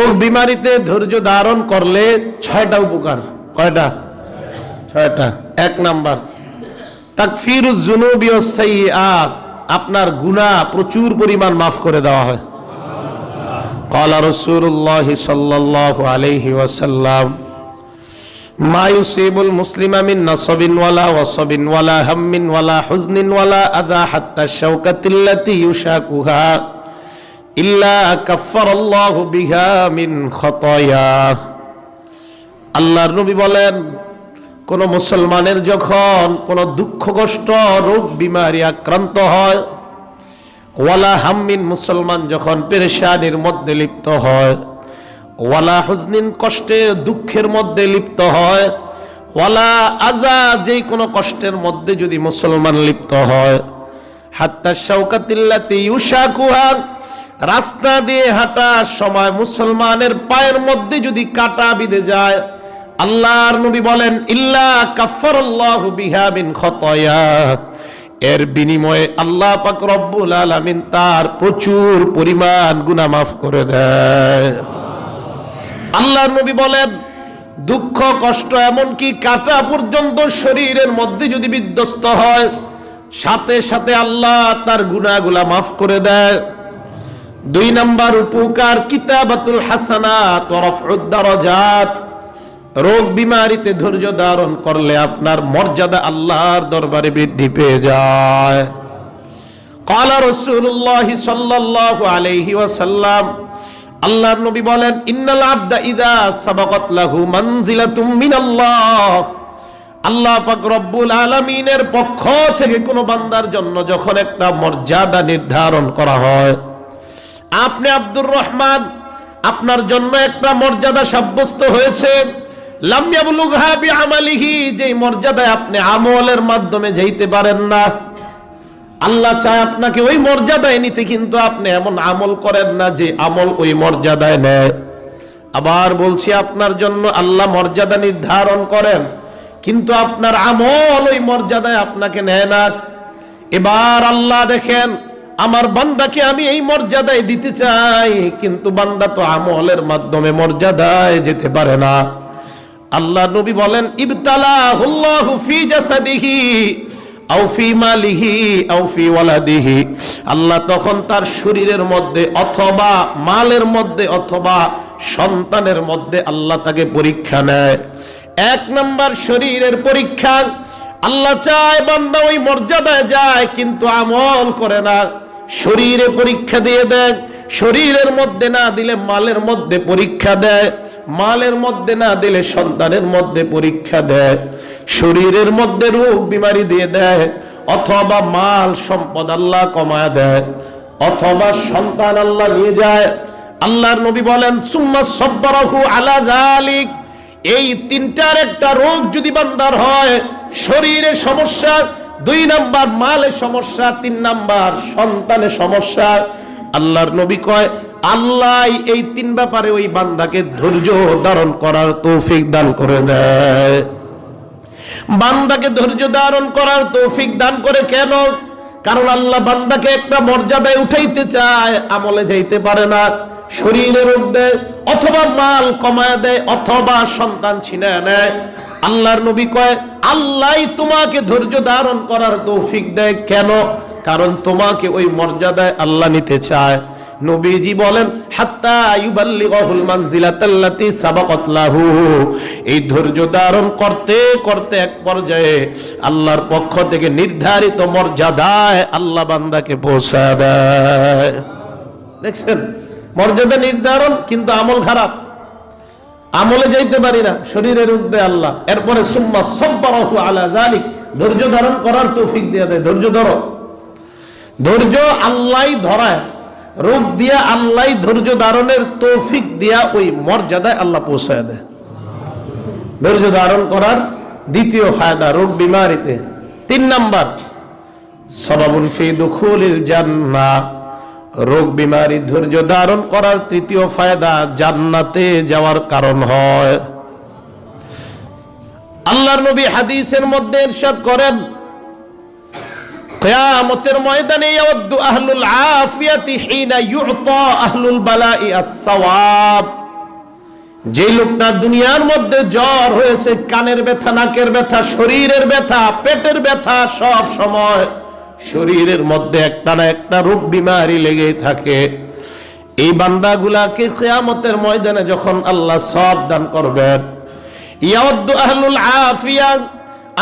রোগ বিমারিতে ধৈর্য ধারণ করলে 6টা উপকার। কয়টা? 6টা। 1 নাম্বার, তাকফিরুজ যুনুবি ওয়াস সাইয়্যাত, আপনার গুনাহ প্রচুর পরিমাণ মাফ করে দেওয়া হয়। ক্বালা রাসূলুল্লাহ সাল্লাল্লাহু আলাইহি ওয়াসাল্লাম, মা ইউসিবুল মুসলিমা মিন নাসাবিন ওয়ালা ওয়াসাবিন ওয়ালা হাম্মিন ওয়ালা হুজনিন ওয়ালা আযা হাত্তা শাওকাতিল্লাতী ইউশাকুহা ইল্লা কাফফারাল্লাহু বিহা মিন খাতায়া। আল্লাহর নবী বলেন, কোন মুসলমানের যখন কোন দুঃখ কষ্ট রোগ বিমারি আক্রান্ত হয়, ওয়ালা হাম্মিন, মুসলমান যখন পেরেশানির মধ্যে লিপ্ত হয়, ওয়ালা হুজনিন, কষ্টে দুঃখের মধ্যে লিপ্ত হয়, ওয়ালা আযা, যেই কোনো কষ্টের মধ্যে যদি মুসলমান লিপ্ত হয়, হাত্তা শাওকাতিল্লাতী ইউশাকুহা, রাস্তা দিয়ে হাঁটার সময় মুসলমানের পায়ের মধ্যে যদি কাঁটা বিঁধে যায়, আল্লাহর নবী বলেন, ইল্লা কাফফারাল্লাহু বিহা মিন খাতায়া, এর বিনিময়ে আল্লাহ পাক রব্বুল আলামিন তার প্রচুর পরিমাণ গুনাহ মাফ করে দেয়। আল্লাহর নবী বলেন, দুঃখ কষ্ট এমনকি কাঁটা পর্যন্ত শরীরের মধ্যে যদি বিধ্বস্ত হয়, সাথে সাথে আল্লাহ তার গুনাহগুলা মাফ করে দেয়। 2 নাম্বার উপকার, কিতাবাতুল হাসানাত ওয়া রাফউদ দারাজাত, রোগ বিমারিতে ধৈর্য ধারণ করলে আপনার মর্যাদা আল্লাহর দরবারে বৃদ্ধি পেয়ে যায়। ক্বালা রাসূলুল্লাহ সাল্লাল্লাহু আলাইহি ওয়াসাল্লাম, আল্লাহর নবী বলেন, ইন্নাল আবদা ইযা সাবাকাত লাহু মানজিলাতুম মিনাল্লাহ, আল্লাহ পাক রব্বুল আলামিনের পক্ষ থেকে কোন বান্দার জন্য যখন একটা মর্যাদা নির্ধারণ করা হয়, আপনি আব্দুর রহমান, আপনার জন্য একটা মর্যাদা সাব্যস্ত হয়েছে, লাম ইয়াবলুগহা বিআমালিহি, যেই মর্যাদায় আপনি আমলের মাধ্যমে যাইতে পারেন না, আল্লাহ চায় আপনাকে ওই মর্যাদায় নিতে, কিন্তু আপনি এমন আমল করেন না যে আমল ওই মর্যাদায় নেয়। আবার বলছি, আপনার জন্য আল্লাহ মর্যাদা নির্ধারণ করেন, কিন্তু আপনার আমল ওই মর্যাদায় আপনাকে নেয় না। এবার আল্লাহ দেখেন, আমার বান্দাকে আমি এই মর্যাদায় দিতে চাই, কিন্তু বান্দা তো আমলের মাধ্যমে মর্যাদায় যেতে পারে না। আল্লাহ নবী বলেন, ইবতালাহুল্লাহু ফি জাসাদিহি আও ফি মালিহি আও ফি ওয়ালাদিহি, আল্লাহ তখন তার শরীরের মধ্যে অথবা মালের মধ্যে অথবা সন্তানের মধ্যে আল্লাহ তাকে পরীক্ষা নেয়। 1 নাম্বার শরীরের পরীক্ষা, আল্লাহ চায় বান্দা ওই মর্যাদায় যায় কিন্তু আমল করে না, শরীরে পরীক্ষা দিয়ে দেয়, শরীরের মধ্যে না দিলে মালের মধ্যে পরীক্ষা দেয়, মালের মধ্যে না দিলে সন্তানের মধ্যে পরীক্ষা দেয়, শরীরের মধ্যে রোগ বিমারি দিয়ে দেয়, অথবা মাল সম্পদ আল্লাহ কমায় দেয়, অথবা সন্তান আল্লাহ নিয়ে যায়। আল্লাহর নবী বলেন, সুম্মা সাব্বারাহু আলা যালিক, এই 3টার একটা রোগ যদি বান্দার হয়, শরীরে সমস্যা, 2 নাম্বার মালে সমস্যা, 3 নাম্বার সন্তানে সমস্যা, আল্লাহর নবী কয়, আল্লাহ এই 3 ব্যাপারে ওই বান্দাকে ধৈর্য ধারণ করার তৌফিক দান করে দেয়। বান্দাকে ধৈর্য ধারণ করার তৌফিক দান করে কেন? কারণ আল্লাহ বান্দাকে একটা মর্যাদায় উঠাইতে চায়, আমলে যাইতে পারে না, শরীরে রোগ দেয়, অথবা মাল কমায় দেয়, অথবা সন্তান ছিনায় নেয়। আল্লাহর নবী কয়, আল্লাহ তোমাকে ধৈর্য ধারণ করার তৌফিক দেয় কেন? কারণ তোমাকে ওই মর্যাদায় আল্লাহ নিতে চায়। নবীজি বলেন, হাত্তা ইউবাল্লিগাহুল মানজিলাতাল্লাতী সাবাকাত লাহু, এই ধৈর্য ধারণ করতে করতে এক পর্যায়ে আল্লাহর পক্ষ থেকে নির্ধারিত মর্যাদায় আল্লাহ বান্দাকে পৌঁছায় দেয়। দেখছেন, মর্যাদা নির্ধারণ, কিন্তু আমল খারাপ, আমলে যাইতে পারি না, শরীরের উদ্দে আল্লাহ। এরপরে সুম্মা সাব্বারাহু আলা যালিক, ধৈর্য ধারণ করার তৌফিক দিয়ে দেয়। ধৈর্য ধরো, ধৈর্য আল্লাহই ধরায়, রোগ দিয়া আল্লাহই ধৈর্য ধারণের তৌফিক দিয়া ওই মর্যাদায় আল্লাহ পৌঁছায় দেয়। ধৈর্য ধারণ করার দ্বিতীয় ফায়দা রোগ বিমারিতে। 3 নাম্বার, সাবাবুন ফি দুখুলিল জান্নাহ, রোগ বিমারি ধৈর্য ধারণ করার তৃতীয় ফায়দা জান্নাতে যাওয়ার কারণ হয়। আল্লাহর নবী হাদিসের মধ্যে ইরশাদ করেন, কিয়ামতের ময়দানে ইয়াউদ্দু আহলুল আফিয়াতি হিনা ইউতা আহলুল বালাই আস-সাওয়াব, যে লোকটা দুনিয়ার মধ্যে জ্বর হয়েছে, কানের ব্যথা, নাকের ব্যথা, শরীরের ব্যথা, পেটের ব্যথা, সব সময় শরীরের মধ্যে একটা না একটা রোগ বিমারি লেগেই থাকে, এই বান্দাগুলাকে কিয়ামতের ময়দানে যখন আল্লাহ সওয়াব দান করবেন, ইয়াউদ্দু আহলুল আফিয়া,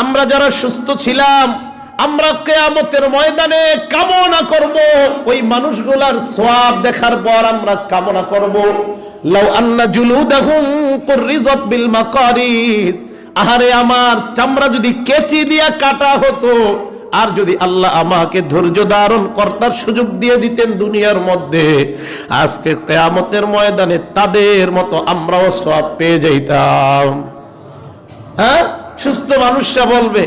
আমরা যারা সুস্থ ছিলাম আমরা কিয়ামতের ময়দানে কামনা করব ওই মানুষগুলার সওয়াব দেখার পর আমরা কামনা করব, লাউ আন্না জুলুদাহুম কুররিজাত বিল মাকারিজ, আহারে আমার চামড়া যদি কেচি দিয়া কাটা হতো, আর যদি আল্লাহ আমাকে ধৈর্য ধারণ করার সুযোগ দিয়ে দিতেন দুনিয়ার মধ্যে, আজকে কিয়ামতের ময়দানে তাদের মতো আমরাও সওয়াব পেয়ে যাইতাম। হ্যাঁ, সুস্থ মানুষরা বলবে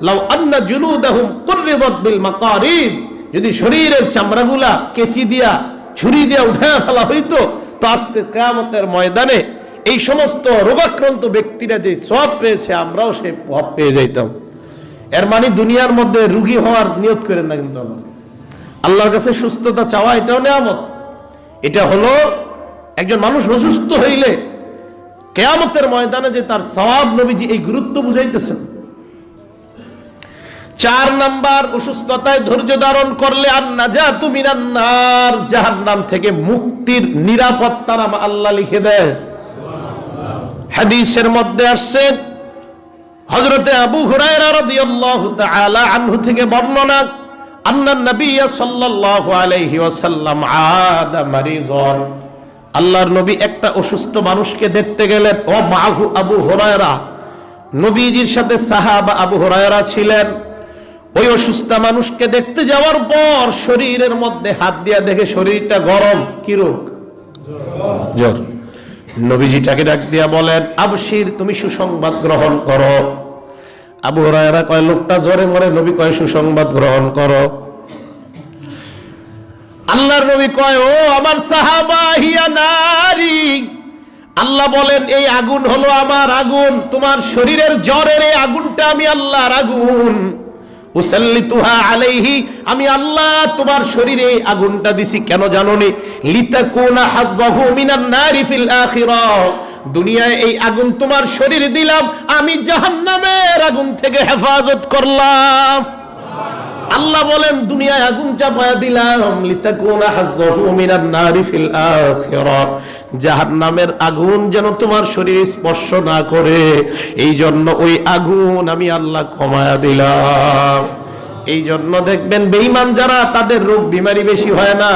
লাউ আন্না জুলুদাহুম কুররিজাত বিল মাকারিজ, যদি শরীরের চামড়াগুলা কেচি দিয়া ছুরি দিয়া উঠে ফেলা হইতো, তো আজকে কিয়ামতের ময়দানে এই সমস্ত রোগাক্রান্ত ব্যক্তিরা যে সওয়াব পেয়েছে আমরাও সেই সওয়াব পেয়ে যাইতাম। এর মানে দুনিয়ার মধ্যে রোগী হওয়ার নিয়ত করেন না, কিন্তু আল্লাহর কাছে সুস্থতা চাওয়া এটাও নিয়ামত। এটা হলো একজন মানুষ অসুস্থ হইলে কিয়ামতের ময়দানে যে তার সওয়াব, নবীজি এই গুরুত্ব বুঝাইতেছেন। 4 নাম্বার, অসুস্থতায় ধৈর্য ধারণ করলে আন-নাজাতু মিনান নার, জাহান্নাম থেকে মুক্তির নিরাপত্তা আল্লাহ লিখে দেয়। হাদিসের মধ্যে আসছে, হযরতে আবু হুরায়রা রাদিয়াল্লাহু তাআলা আনহু থেকে বর্ণনা, আন্নান নবী সাল্লাল্লাহু আলাইহি ওয়াসাল্লাম আদা মারিজান, আল্লাহর নবী একটা অসুস্থ মানুষকে দেখতে গেলেন। ও মাহু আবু হুরায়রা, নবীজির সাথে সাহাবা আবু হুরায়রা ছিলেন। ওই অসুস্থ মানুষকে দেখতে যাওয়ার পর শরীরের মধ্যে হাত দিয়া দেখে শরীরটা গরম। কি রোগ? জ্বর। নবীজিটাকে ডাক দিয়া বলেন, আবশির, তুমি সুসংবাদ গ্রহণ করো। আবু হুরায়রা কয়, লোকটা জ্বরে মরে। নবী কয়, সুসংবাদ গ্রহণ করো। আল্লাহর নবী কয়, ও আমার সাহাবা, হিয়া নারী, আল্লাহ বলেন এই আগুন হলো আমার আগুন, তোমার শরীরের জ্বরের এই আগুনটা আমি আল্লাহর আগুন। উসাল্লিতুহা আলাইহি, আমি আল্লাহ তোমার শরীরে আগুনটা দিছি কেন জানোনি? লিতাকুনা হাজ্জাহু মিনান নারি ফিল আখিরাহ, দুনিয়ায় এই আগুন তোমার শরীরে দিলাম, আমি জাহান্নামের আগুন থেকে হেফাজত করলাম। আল্লাহ বলেন দুনিয়ায় আগুন চাপায়া দিলাম, লিতাকুনা হাজ্জাহু মিনান নারি ফিল আখিরাহ, জাহান্নামের আগুন যেন তোমার শরীর স্পর্শ না করে, এই জন্য ওই আগুন আমি আল্লাহ কমায়া দিলাম। এই জন্য দেখবেন বেঈমান যারা, তাদের রোগ বিমারি বেশি হয় না,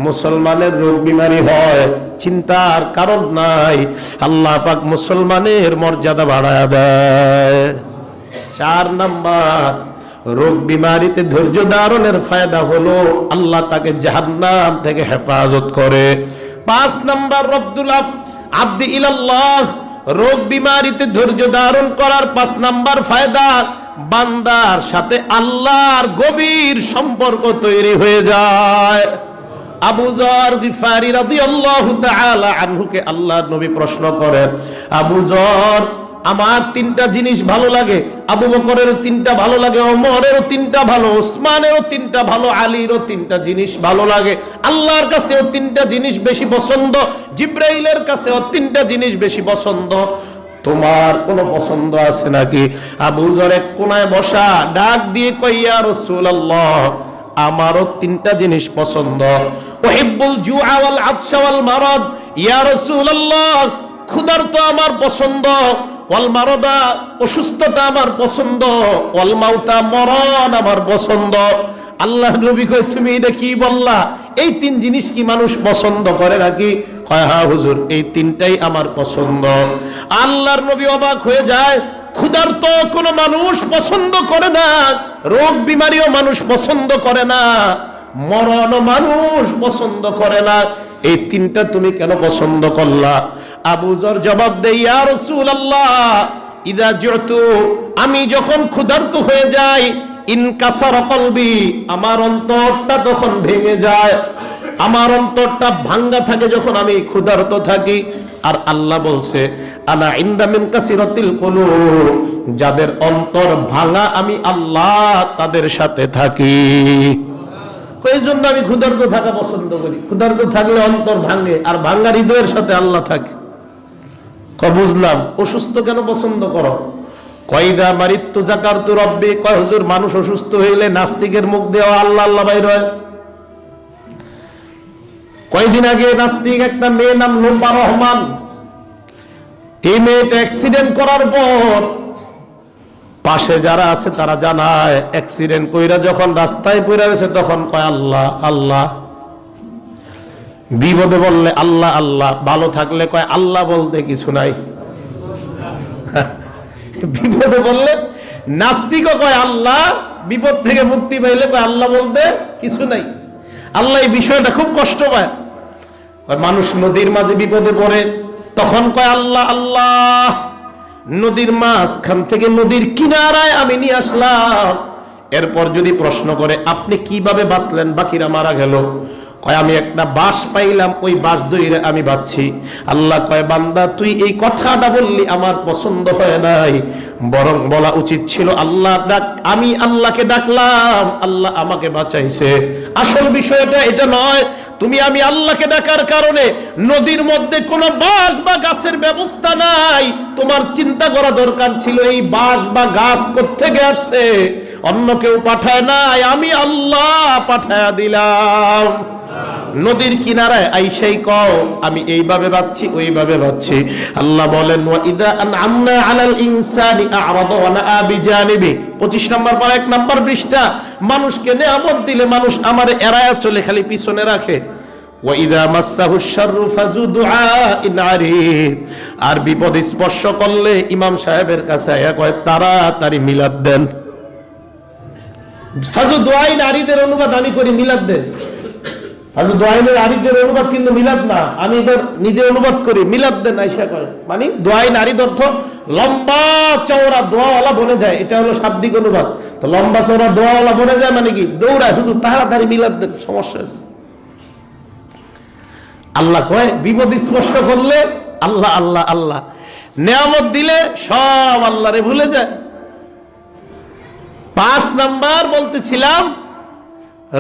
মুসলমানের রোগ বিমারি হয়। চিন্তার কারণ নাই, আল্লাহ পাক মুসলমানের মর্যাদা বাড়ায়া দেয়। 4 নাম্বার, রোগ বিমারিতে ধৈর্য ধারণের ফায়দা হলো আল্লাহ তাকে জাহান্নাম থেকে হেফাজত করে। 5 নাম্বার, রদ্দুল আব্দি ইলাল্লাহ, রোগ বিমারিতে ধৈর্য ধারণ করার 5 নাম্বার ফায়দা, বান্দার সাথে আল্লাহর গভীর সম্পর্ক তৈরি হয়ে যায়। আবু যর গিফারি রাদিয়াল্লাহু তাআলা আনহুকে আল্লাহর নবী প্রশ্ন করেন, আবু যর, আমার 3টা জিনিস ভালো লাগে, আবু বকরেরও 3টা ভালো লাগে, ওমরেরও 3টা ভালো, ওসমানেরও 3টা ভালো, আলীরও 3টা জিনিস ভালো লাগে, আল্লাহর কাছেও 3টা জিনিস বেশি পছন্দ, জিবরাইলের কাছেও 3টা জিনিস বেশি পছন্দ, তোমার কোনো পছন্দ আছে নাকি? আবু যর এক কোনায় বসা, ডাক দিয়ে কয়, ইয়া রাসূলুল্লাহ, আমারও 3টা জিনিস পছন্দ। উহিব্বুল জুআ ওয়াল আতশা ওয়াল মারাদ, ইয়া রাসূলুল্লাহ, ক্ষুধার্ত আমার পছন্দ, ওয়াল মারাদা, অসুস্থতা আমার পছন্দ, ওয়াল মাউতা, মরণ আমার পছন্দ। আল্লাহ নবী কয়, তুমি এটা কি বললা? এই 3 জিনিস কি মানুষ পছন্দ করে নাকি? কয়, হ্যাঁ হুজুর, এই 3টাই আমার পছন্দ। আল্লাহর নবী অবাক হয়ে যায়, ক্ষুধার্ত কোন মানুষ পছন্দ করে না, রোগ বিমারিও মানুষ পছন্দ করে না, মরণও মানুষ পছন্দ করে না, এই 3টা তুমি কেন পছন্দ করলা? আবু যর জবাব দেয়, ইয়া রাসূলুল্লাহ, ইদা জিতু, আমি যখন ক্ষুধার্ত হয়ে যাই, ইনকাসারা কলবি, আমার অন্তরটা তখন ভেঙে যায়, আমার অন্তরটা ভাঙ্গা থাকে যখন আমি ক্ষুধার্ত থাকি। আর আল্লাহ বলছে, আনা ইনদা মিন কাসিরাতিল কুলুব, যাদের অন্তর ভাঙা আমি আল্লাহ তাদের সাথে থাকি। এই জন্য আমি ক্ষুধার্ত থাকা পছন্দ করি, ক্ষুধার্ত থাকলে অন্তর ভাঙে, আর ভাঙ্গা হৃদয়ের সাথে আল্লাহ থাকে। বুঝলাম, অসুস্থ কেন পছন্দ করো? কয়দা মারিত্তু যাকারতু রব্বি, কয় হুজুর মানুষ অসুস্থ হইলে নাস্তিকের মুখ দিয়ে আল্লাহ আল্লাহ বাইর হয়। কয়দিন আগে নাস্তিক একটা মেয়ে নাম লুম্বা রহমান, এই মেয়েটা অ্যাক্সিডেন্ট করার পর পাশে যারা আছে তারা জানায় অ্যাক্সিডেন্ট কইরা যখন রাস্তায় পড়ে গেছে তখন কয় আল্লাহ আল্লাহ। বিপদে বললে আল্লাহ আল্লাহ, ভালো থাকলে কয় আল্লাহ বলতে কিছু নাই। বিপদে বললে নাস্তিকও কয় আল্লাহ, বিপদ থেকে মুক্তি পাইলে কয় আল্লাহ বলতে কিছু নাই। আল্লাহ এই বিষয়টা খুব কষ্ট পায়। মানুষ নদীর মাঝে বিপদে পড়ে তখন কয় আল্লাহ আল্লাহ, নদীর মাঝখান থেকে নদীর কিনারায় আমি নিয়ে আসলাম। এরপর যদি প্রশ্ন করে আপনি কিভাবে বাঁচলেন, বাকিরা মারা গেল, কয় আমি একটা বাঁশ পাইলাম, ওই বাঁশ ধরে আমি বাঁচছি। আল্লাহ কয় বান্দা তুই এই কথাটা বললি আমার পছন্দ হয় নাই, বরং বলা উচিত ছিল আল্লাহ ডাক, আমি আল্লাহকে ডাকলাম, আল্লাহ আমাকে বাঁচাইছে। আসল বিষয়টা এটা নয়, তুমি আমি আল্লাহকে ডাকার কারণে নদীর মধ্যে কোনো বাঁশ বা গাছের ব্যবস্থা নাই। তোমার চিন্তা করা দরকার ছিল এই বাঁশ বা গাছ কোত্থেকে আসছে, অন্য কেউ পাঠায় নাই, আমি আল্লাহ পাঠায়া দিলাম। নদীর কিনারায় আইসাই কও আমি এইভাবে বাঁচছি ওইভাবে বাঁচছি। আল্লাহ বলেন ওয়া ইদা আনআমনা আলাল ইনসানি আ'রাদা ওয়া নাআ বিজানিবি, 25 নম্বর পারা 1 নম্বর পৃষ্ঠা। মানুষকে নিয়ামত দিলে মানুষ আমারে এড়ায়া চলে, খালি পিছনে রাখে। ওয়া ইদা মাসসাহুশ শাররু ফাযু দুআইন আরিদ, আর বিপদ স্পর্শ করলে ইমাম সাহেবের কাছে আয়া কয় তাড়াতাড়ি মিলাদ দেন। ফাযু দুআইন আরিদের অনুবাদ আমি করি, মিলাদ দেন। ফাযু দুআইনের আরিদের অনুবাদ কিন্তু মিলাদ না, আমি এদের নিজে অনুবাদ করি, মিলাদ দেন আয়েশা করে। মানে দুআইন আরিদ অর্থ লম্বা চওড়া দোয়াওয়ালা বনে যায়, এটা হলো শাব্দিক অনুবাদ। তো লম্বা চওড়া দোয়াওয়ালা বনে যায় মানে কি দৌড়ায়, হুজুর তাড়াতাড়ি মিলাদ দেন, সমস্যা আছে। আল্লাহ কয় বিপদ স্পর্শ করলে আল্লাহ আল্লাহ আল্লাহ, নিয়ামত দিলে সব আল্লাহরে ভুলে যায়। 5 নাম্বার বলতেছিলাম,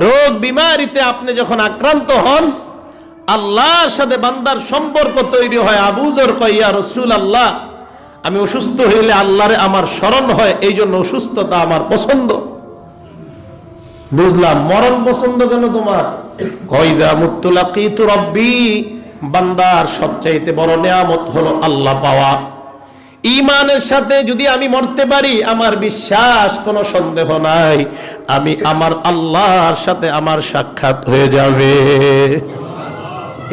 রোগ বিমারিতে আপনি যখন আক্রান্ত হন আল্লাহর সাথে বান্দার সম্পর্ক তৈরি হয়। আবু যর কয় ইয়া রাসূলুল্লাহ, আমি অসুস্থ হইলে আল্লাহরে আমার স্মরণ হয়, এই জন্য অসুস্থতা আমার পছন্দ। বুঝলাম, মরণ পছন্দ কেন তোমার? কয়দা মুত্তালাকিতু রব্বি, বান্দার সবচাইতে বড় নিয়ামত হলো আল্লাহ পাওয়া। ঈমানের সাথে যদি আমি মরতে পারি, আমার বিশ্বাস কোনো সন্দেহ নাই আমি আমার আল্লাহর সাথে আমার সাক্ষাৎ হয়ে যাবে।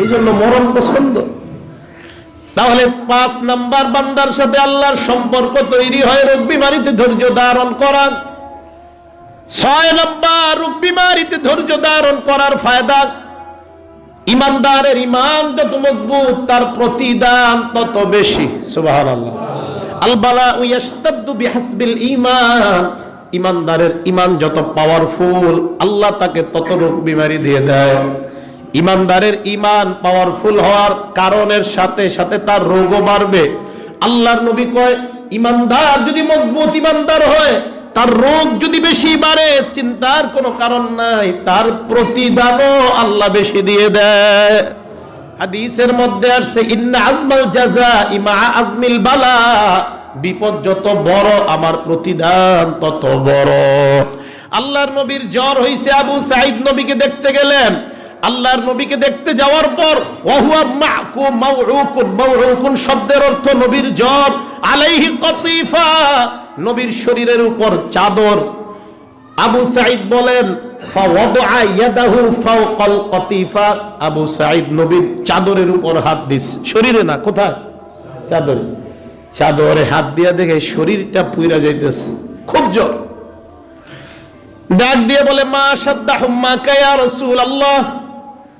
এই জন্য মরণ পছন্দ। তাহলে 5 নাম্বার বান্দার সাথে আল্লাহর সম্পর্ক তৈরি হয় রোগ বিমারিতে ধৈর্য ধারণ করা। 6 নাম্বার রোগ বিমারিতে ধৈর্য ধারণ করার ফায়দা, ইমানদারের ইমান যত মজবুত তার প্রতিদান তত বেশি। সুবহানাল্লাহ। আল বালাউ ইয়াশতাদ্দু বিহাসবিল ঈমান, ইমানদারের ইমান যত পাওয়ারফুল আল্লাহ তাকে তত রোগ বিমারি দিয়ে দেয়। ইমানদারের ইমান পাওয়ারফুল হওয়ার কারণের সাথে সাথে তার রোগও বাড়বে। আল্লাহর নবী কয় ইমানদার যদি মজবুত ইমানদার হয়, তার রোগ যদি বেশি বাড়ে চিন্তার কোনো কারণ নাই, তার প্রতিদানও আল্লাহ বেশি দিয়ে দেয়। হাদিসের মধ্যে আসছে ইন্না আজমাল জাযাই মা আজমিল বালা, বিপদ যত বড় আমার প্রতিদান তত বড়। আল্লাহর নবীর জ্বর হইছে, আবু সাঈদ নবীকে দেখতে গেলেন। আল্লাহর নবীকে দেখতে যাওয়ার পর ওয়াহুয়া মাকুম মাউউকুন, মাউউকুন শব্দের অর্থ নবীর জ্বর, আলাইহি কতিফা, নবীর শরীরের উপর চাদর। আবু সাঈদ বলেন ফাওয়াদা ইয়াদাহু ফাওকাল কতিফা, আবু সাঈদ নবীর চাদরের উপর হাত দিস, শরীরে না, কোথায়? চাদরে। চাদরে হাত দিয়া দেখে শরীরটা পুইরা যাইতেছে, খুব জ্বর। ডাক দিয়ে বলে মা শাদ্দা হুম্মাকা ইয়া রাসূলুল্লাহ,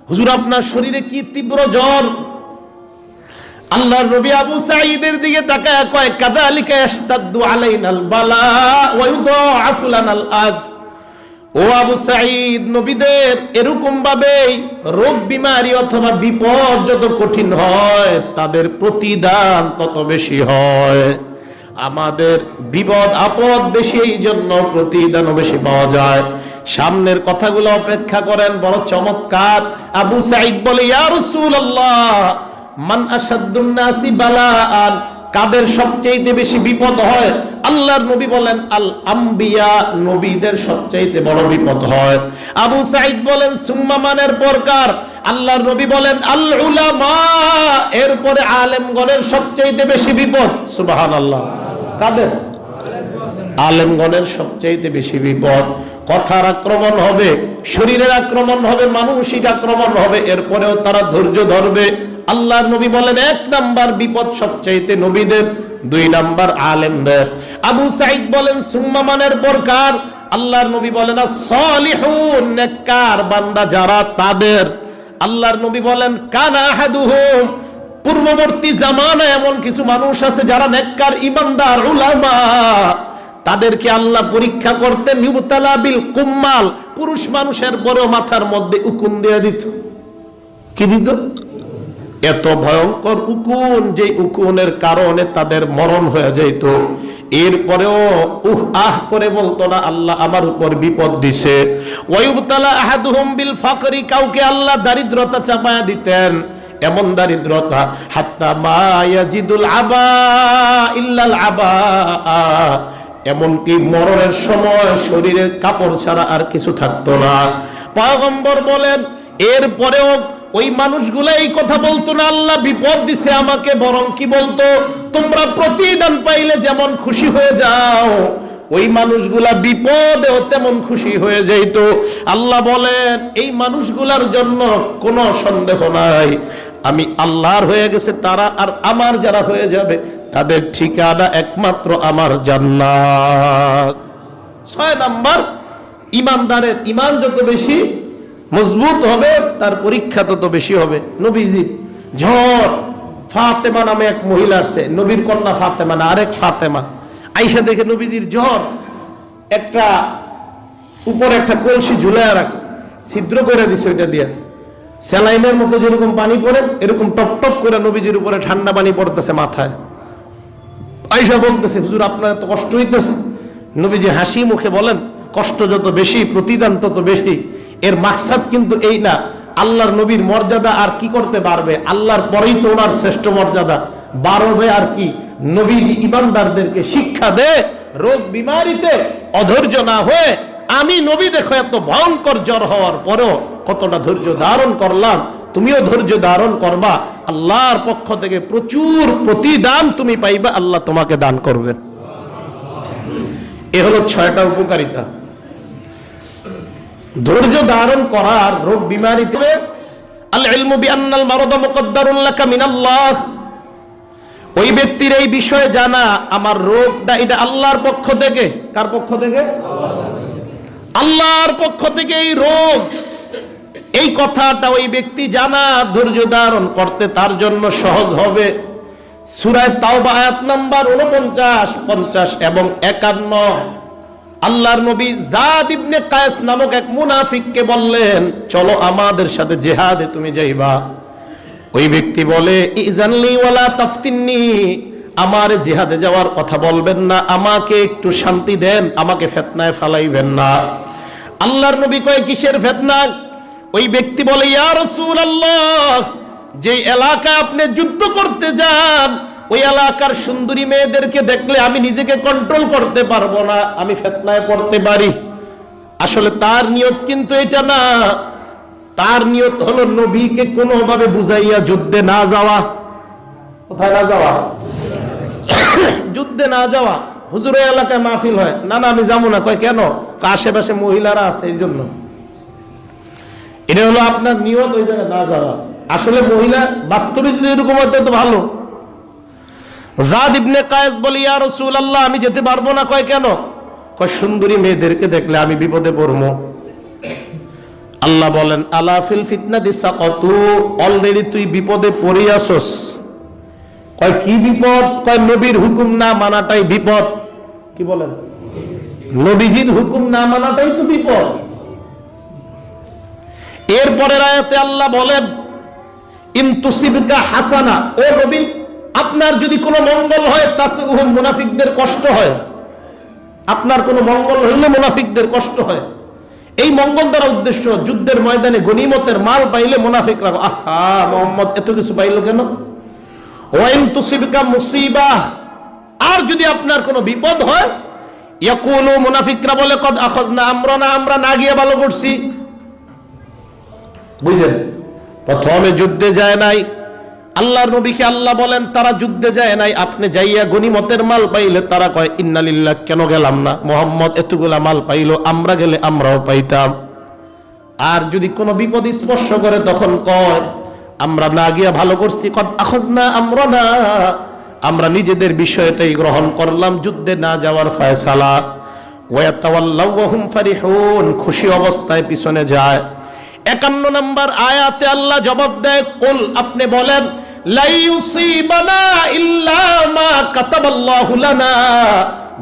হুজুর আপনার শরীরে কি তীব্র জ্বর? আল্লাহর নবী আবু সাঈদের দিকে তাকায় কয় কাযালিকা ইয়াশতাদ্দু আলাইনাল বালা ওয়া ইউদাআফু লানাল আজ। ও আবু সাঈদ, নবীদের এরকম ভাবেই রোগ বিমারি অথবা বিপদ যত কঠিন হয় তাদের প্রতিদান তত বেশি হয়। আমাদের বিপদ আপদ বেশি, এই জন্য প্রতিদানও বেশি পাওয়া যায়। সামনের কথাগুলো অপেক্ষা করেন, বড় চমৎকার। আবু সাঈদ বলে ইয়া রাসূলুল্লাহ, মান আশাদ্দুন নাসি বালাআন, কাদের সবচেয়ে বেশি বিপদ হয়? আল্লাহর নবী বলেন আল আম্বিয়া, নবীদের সবচেয়ে বড় বিপদ হয়। আবু সাঈদ বলেন সুম্মা মানের প্রকার? আল্লাহর নবী বলেন আল উলামা, এরপরে আলেমগণের সবচেয়ে বেশি বিপদ। সুবহানাল্লাহ। কাদের? আলেমগণের সবচেয়ে বেশি বিপদ। কথার আক্রমণ হবে, শরীরের আক্রমণ হবে, মানসিক আক্রমণ হবে, এরপরেও তারা ধৈর্য ধরবে। আল্লাহর নবী বলেন 1 নাম্বার বিপদ সবচাইতে নবীদের, 2 নাম্বার আলেমদের। আবু সাঈদ বলেন সুম্মা মানের প্রকার? আল্লাহর নবী বলেন as-সালিহুন, নেককার বান্দা যারা তাদের। আল্লাহর নবী বলেন কানা আহাদুহুম, পূর্ববর্তী জামানায় এমন কিছু মানুষ আছে যারা নেককার ইমানদার উলামা, তাদেরকে আল্লাহ পরীক্ষা করতেন ইউবতালা বিল কুম্মাল, পুরুষ মানুষের পরেও মাথার মধ্যে উকুন দিয়ে দিত। কি দিত? এত ভয়ঙ্কর উকুন, যে উকুনের কারণে তাদের মরণ হয়ে যেত। এরপরেও আহ করে বলতো না আল্লাহ আমার উপর বিপদ দিছে। ওয়ায়ুবতালা আহাদুহুম বিল ফাকরি, কাউকে আল্লাহ দারিদ্রতা চাপায়া দিতেন, এমন দারিদ্রতা হাত্তা মা ইয়াজিদুল আবা ইল্লাল আবা, এমনকি মরণের সময় শরীরের কাপড় ছাড়া আর কিছু থাকতো না। পয়গম্বর বলেন এরপরেও ওই মানুষগুলো এই কথা বলতো না আল্লাহ বিপদ দিছে আমাকে, বরং কি বলতো তোমরা প্রতিদান পাইলে যেমন খুশি হয়ে যাও, ওই মানুষগুলা বিপদেও তেমন খুশি হয়ে যাইতো। আল্লাহ বলেন এই মানুষগুলার জন্য কোনো সন্দেহ নাই, আমি আল্লাহর হয়ে গেছে তারা, আর আমার যারা হয়ে যাবে তাদের ঠিকানা একমাত্র আমার জান্নাত। 6 নাম্বার, ইমানদারের ইমান যত বেশি মজবুত হবে তার পরীক্ষা তত বেশি হবে। নবীজির ঝড়, ফাতেমা নামে এক মহিলা আছে, নবীর কন্যা ফাতেমা না, আরেক ফাতেমা। আয়েশা দেখে নবীজির ঝড়, একটা উপরে একটা কলসি ঝুলায় রাখছে, ছিদ্র করে দিছে, ওইটা দিয়ে স্যালাইনের মতো যেরকম পানি পড়ে এরকম টপ টপ করে নবীজির উপরে ঠান্ডা পানি পড়তেছে মাথায়। আয়েশা বলতেছে হুজুর আপনার এত কষ্ট হইতেছে? নবীজি হাসি মুখে বলেন কষ্ট যত বেশি প্রতিদান তত বেশি। এর মাকসাদ কিন্তু এই না আল্লাহর নবীর মর্যাদা আর কি করতে পারবে, আল্লাহর পরেই তো ওনার শ্রেষ্ঠ মর্যাদা বাড়বে আর কি। নবীজি ইমানদারদেরকে শিক্ষা দেয় রোগ বিমারিতে অধৈর্য না হয়ে, আমি নবী দেখো এত ভয়ঙ্কর জ্বর হওয়ার পরেও কতটা ধৈর্য ধারণ করলাম, তুমিও ধৈর্য ধারণ করবা, আল্লাহর পক্ষ থেকে প্রচুর প্রতিদান তুমি পাইবা, আল্লাহ তোমাকে দান করবেন। এ হলো 6টা উপকারিতা। ধৈর্য ধারণ করার রোগ বিমারিতে। আল ইলমু বিআন্নাল মারাদা মুকদ্দারুন লাকা মিনাল্লাহ, ওই ব্যক্তির এই বিষয়ে জানা আমার রোগটা এটা আল্লাহর পক্ষ থেকে। কার পক্ষ থেকে? আল্লাহর পক্ষ থেকে এই রোগ, এই কথাটা ওই ব্যক্তি জানা, ধৈর্য ধারণ করতে তার জন্য সহজ হবে। সূরা তাওবা আয়াত নাম্বার 49, 50 এবং 51 আল্লাহর নবী জাদ ইবনে কায়েস নামক এক মুনাফিককে বললেন চলো আমাদের সাথে জিহাদে তুমি যাইবা। ওই ব্যক্তি বলে ইজানলি ওয়ালা তাফতিননি, আমার জিহাদে যাওয়ার কথা বলবেন না, আমাকে একটু শান্তি দেন, আমাকে ফিতনায় ফেলাইবেন না। আল্লাহর নবী কয় কিসের ফিতনা? ওই ব্যক্তি বলে ইয়া রাসূলুল্লাহ, যে এলাকায় আপনি যুদ্ধ করতে যান ওই এলাকার সুন্দরী মেয়েদেরকে দেখলে আমি নিজেকে কন্ট্রোল করতে পারবো না, আমি ফিতনায় পড়তে পারি। আসলে তার নিয়ত কিন্তু এটা না, তার নিয়ত হলো নবীকে কোনোভাবে বুঝাইয়া যুদ্ধে না যাওয়া। কোথায় না যাওয়া? যুদ্ধে না যাওয়া। হুজুরের এলাকায় মাহফিল হয়, না না আমি যাবো না। কয় কেন? আশেপাশে মহিলারা আছে এই জন্য। এটা হলো আপনার নিয়ত, ওই জায়গায় না যাওয়া। আসলে মহিলা বাস্তবে যদি এরকম হতো তো ভালো। জাদ ইবনে কায়েস বলি ইয়া রাসূলুল্লাহ আমি যেতে পারবো না। কয় কেন? কয় সুন্দরী মেয়েদেরকে দেখলে আমি বিপদে পড়বো। আল্লাহ বলেন আলা ফিল ফিতনাতি সাকাতু, অলরেডি তুই বিপদে পড়ে আসস। কয় কি বিপদ? কয় নবীর হুকুম না মানাটাই বিপদ। কি বলেন? নবীজির হুকুম না মানাটাই তো বিপদ। এরপরের আয়াতে আল্লাহ বলেন ইন তুসিবকা হাসানা, ও নবী আপনার যদি কোনো মঙ্গল হয় তাসউহুম, মুনাফিকদের কষ্ট হয়। আপনার কোনো মঙ্গল হইলে মুনাফিকদের কষ্ট হয়। এই মঙ্গল দ্বারা উদ্দেশ্য যুদ্ধের ময়দানে গনিমতের মাল পাইলে মুনাফিকরা আহা মুহাম্মদ এত কিছু পাইল কেন? ওয়া ইন তুসিবকা মুসিবা, আর যদি আপনার কোনো বিপদ হয়, ইয়াকুলু, মুনাফিকরা বলে, কদ আখাযনা আমরানা, আমরা না গিয়ে ভালো করছি। বুঝলেন, প্রথমে যুদ্ধে যায় নাই, আল্লাহর নবীকে আল্লাহ বলেন তারা যুদ্ধে যায় নাই, আপনি যাইয়া গনিমতের মাল পাইলে তারা কয় ইন্না লিল্লাহ, কেন গেলাম না, মুহাম্মদ এতগুলা মাল পাইলো, আমরা গেলে আমরাও পাইতাম। আর যদি কোনো বিপদ স্পর্শ করে তখন কয় আমরা না গিয়া ভালো করছি, কদ আখাযনা আমরানা, আমরা নিজেদের বিষয়টাই গ্রহণ করলাম, যুদ্ধে না যাওয়ার ফয়সালা। ওয়া ইয়াতাওয়াল্লাউ ওয়া হুম ফারিহুন, খুশি অবস্থায় পিছনে যায়। 51 নম্বর আয়াতে আল্লাহ জবাব দেয়, কুল, আপনি বলেন, লা ইউসিবানা ইল্লা মা কাতাবাল্লাহু লানা,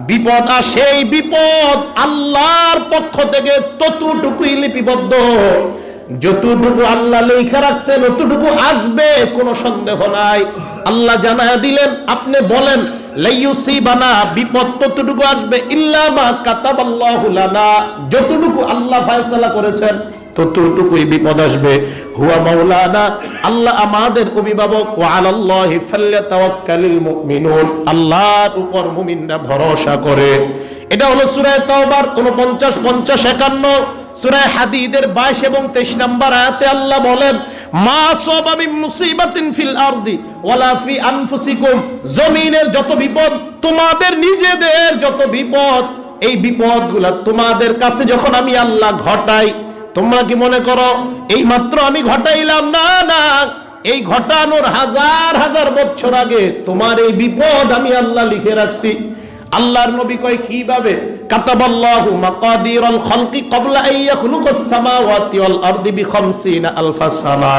বিপদ আসে, এই বিপদ আল্লাহর পক্ষ থেকে ততটুকুই লিপিবদ্ধ, যতটুকু আল্লাহ লেখা রাখছেন ততটুকু আসবে, কোনো সন্দেহ নাই। আল্লাহ জানায়া দিলেন, আপনি বলেন লা ইউসিবানা, বিপদ ততটুকু আসবে, ইল্লা মা কাতাবাল্লাহু লানা, যতটুকু আল্লাহ ফয়সালা করেছেন ততটুকুই বিপদ আসবে। হুয়া মাওলানা, আল্লাহ আমাদের অভিভাবক। ওয়া আলাল্লাহি ফাল্যাতাওয়াক্কালিল মুমিনুন, আল্লাহর উপর মুমিনরা ভরসা করে। এটা হলো সূরা তাওবার 49, 50, 51। সূরা হাদীদের 22 এবং 23 নম্বর আয়াতে আল্লাহ বলেন, মা সাবা মিন মুসিবাতিন ফিল আরদি ওয়ালা ফি আনফুসিকুম, জমিনের যত বিপদ, তোমাদের নিজেদের যত বিপদ, এই বিপদগুলো তোমাদের কাছে যখন আমি আল্লাহ ঘটাই, তোমরা কি মনে করো এই মাত্র আমি ঘটাইলাম? না না, এই ঘটানোর হাজার হাজার বছর আগে তোমার এই বিপদ আমি আল্লাহ লিখে রাখছি। আল্লাহর নবী কয় কিভাবে? কাতাবাল্লাহু মাকাদিরাল খালকি ক্বাবলা আন ইয়াখলুকাস সামাওয়াতি ওয়াল আরদি বি50 আলফা সানা।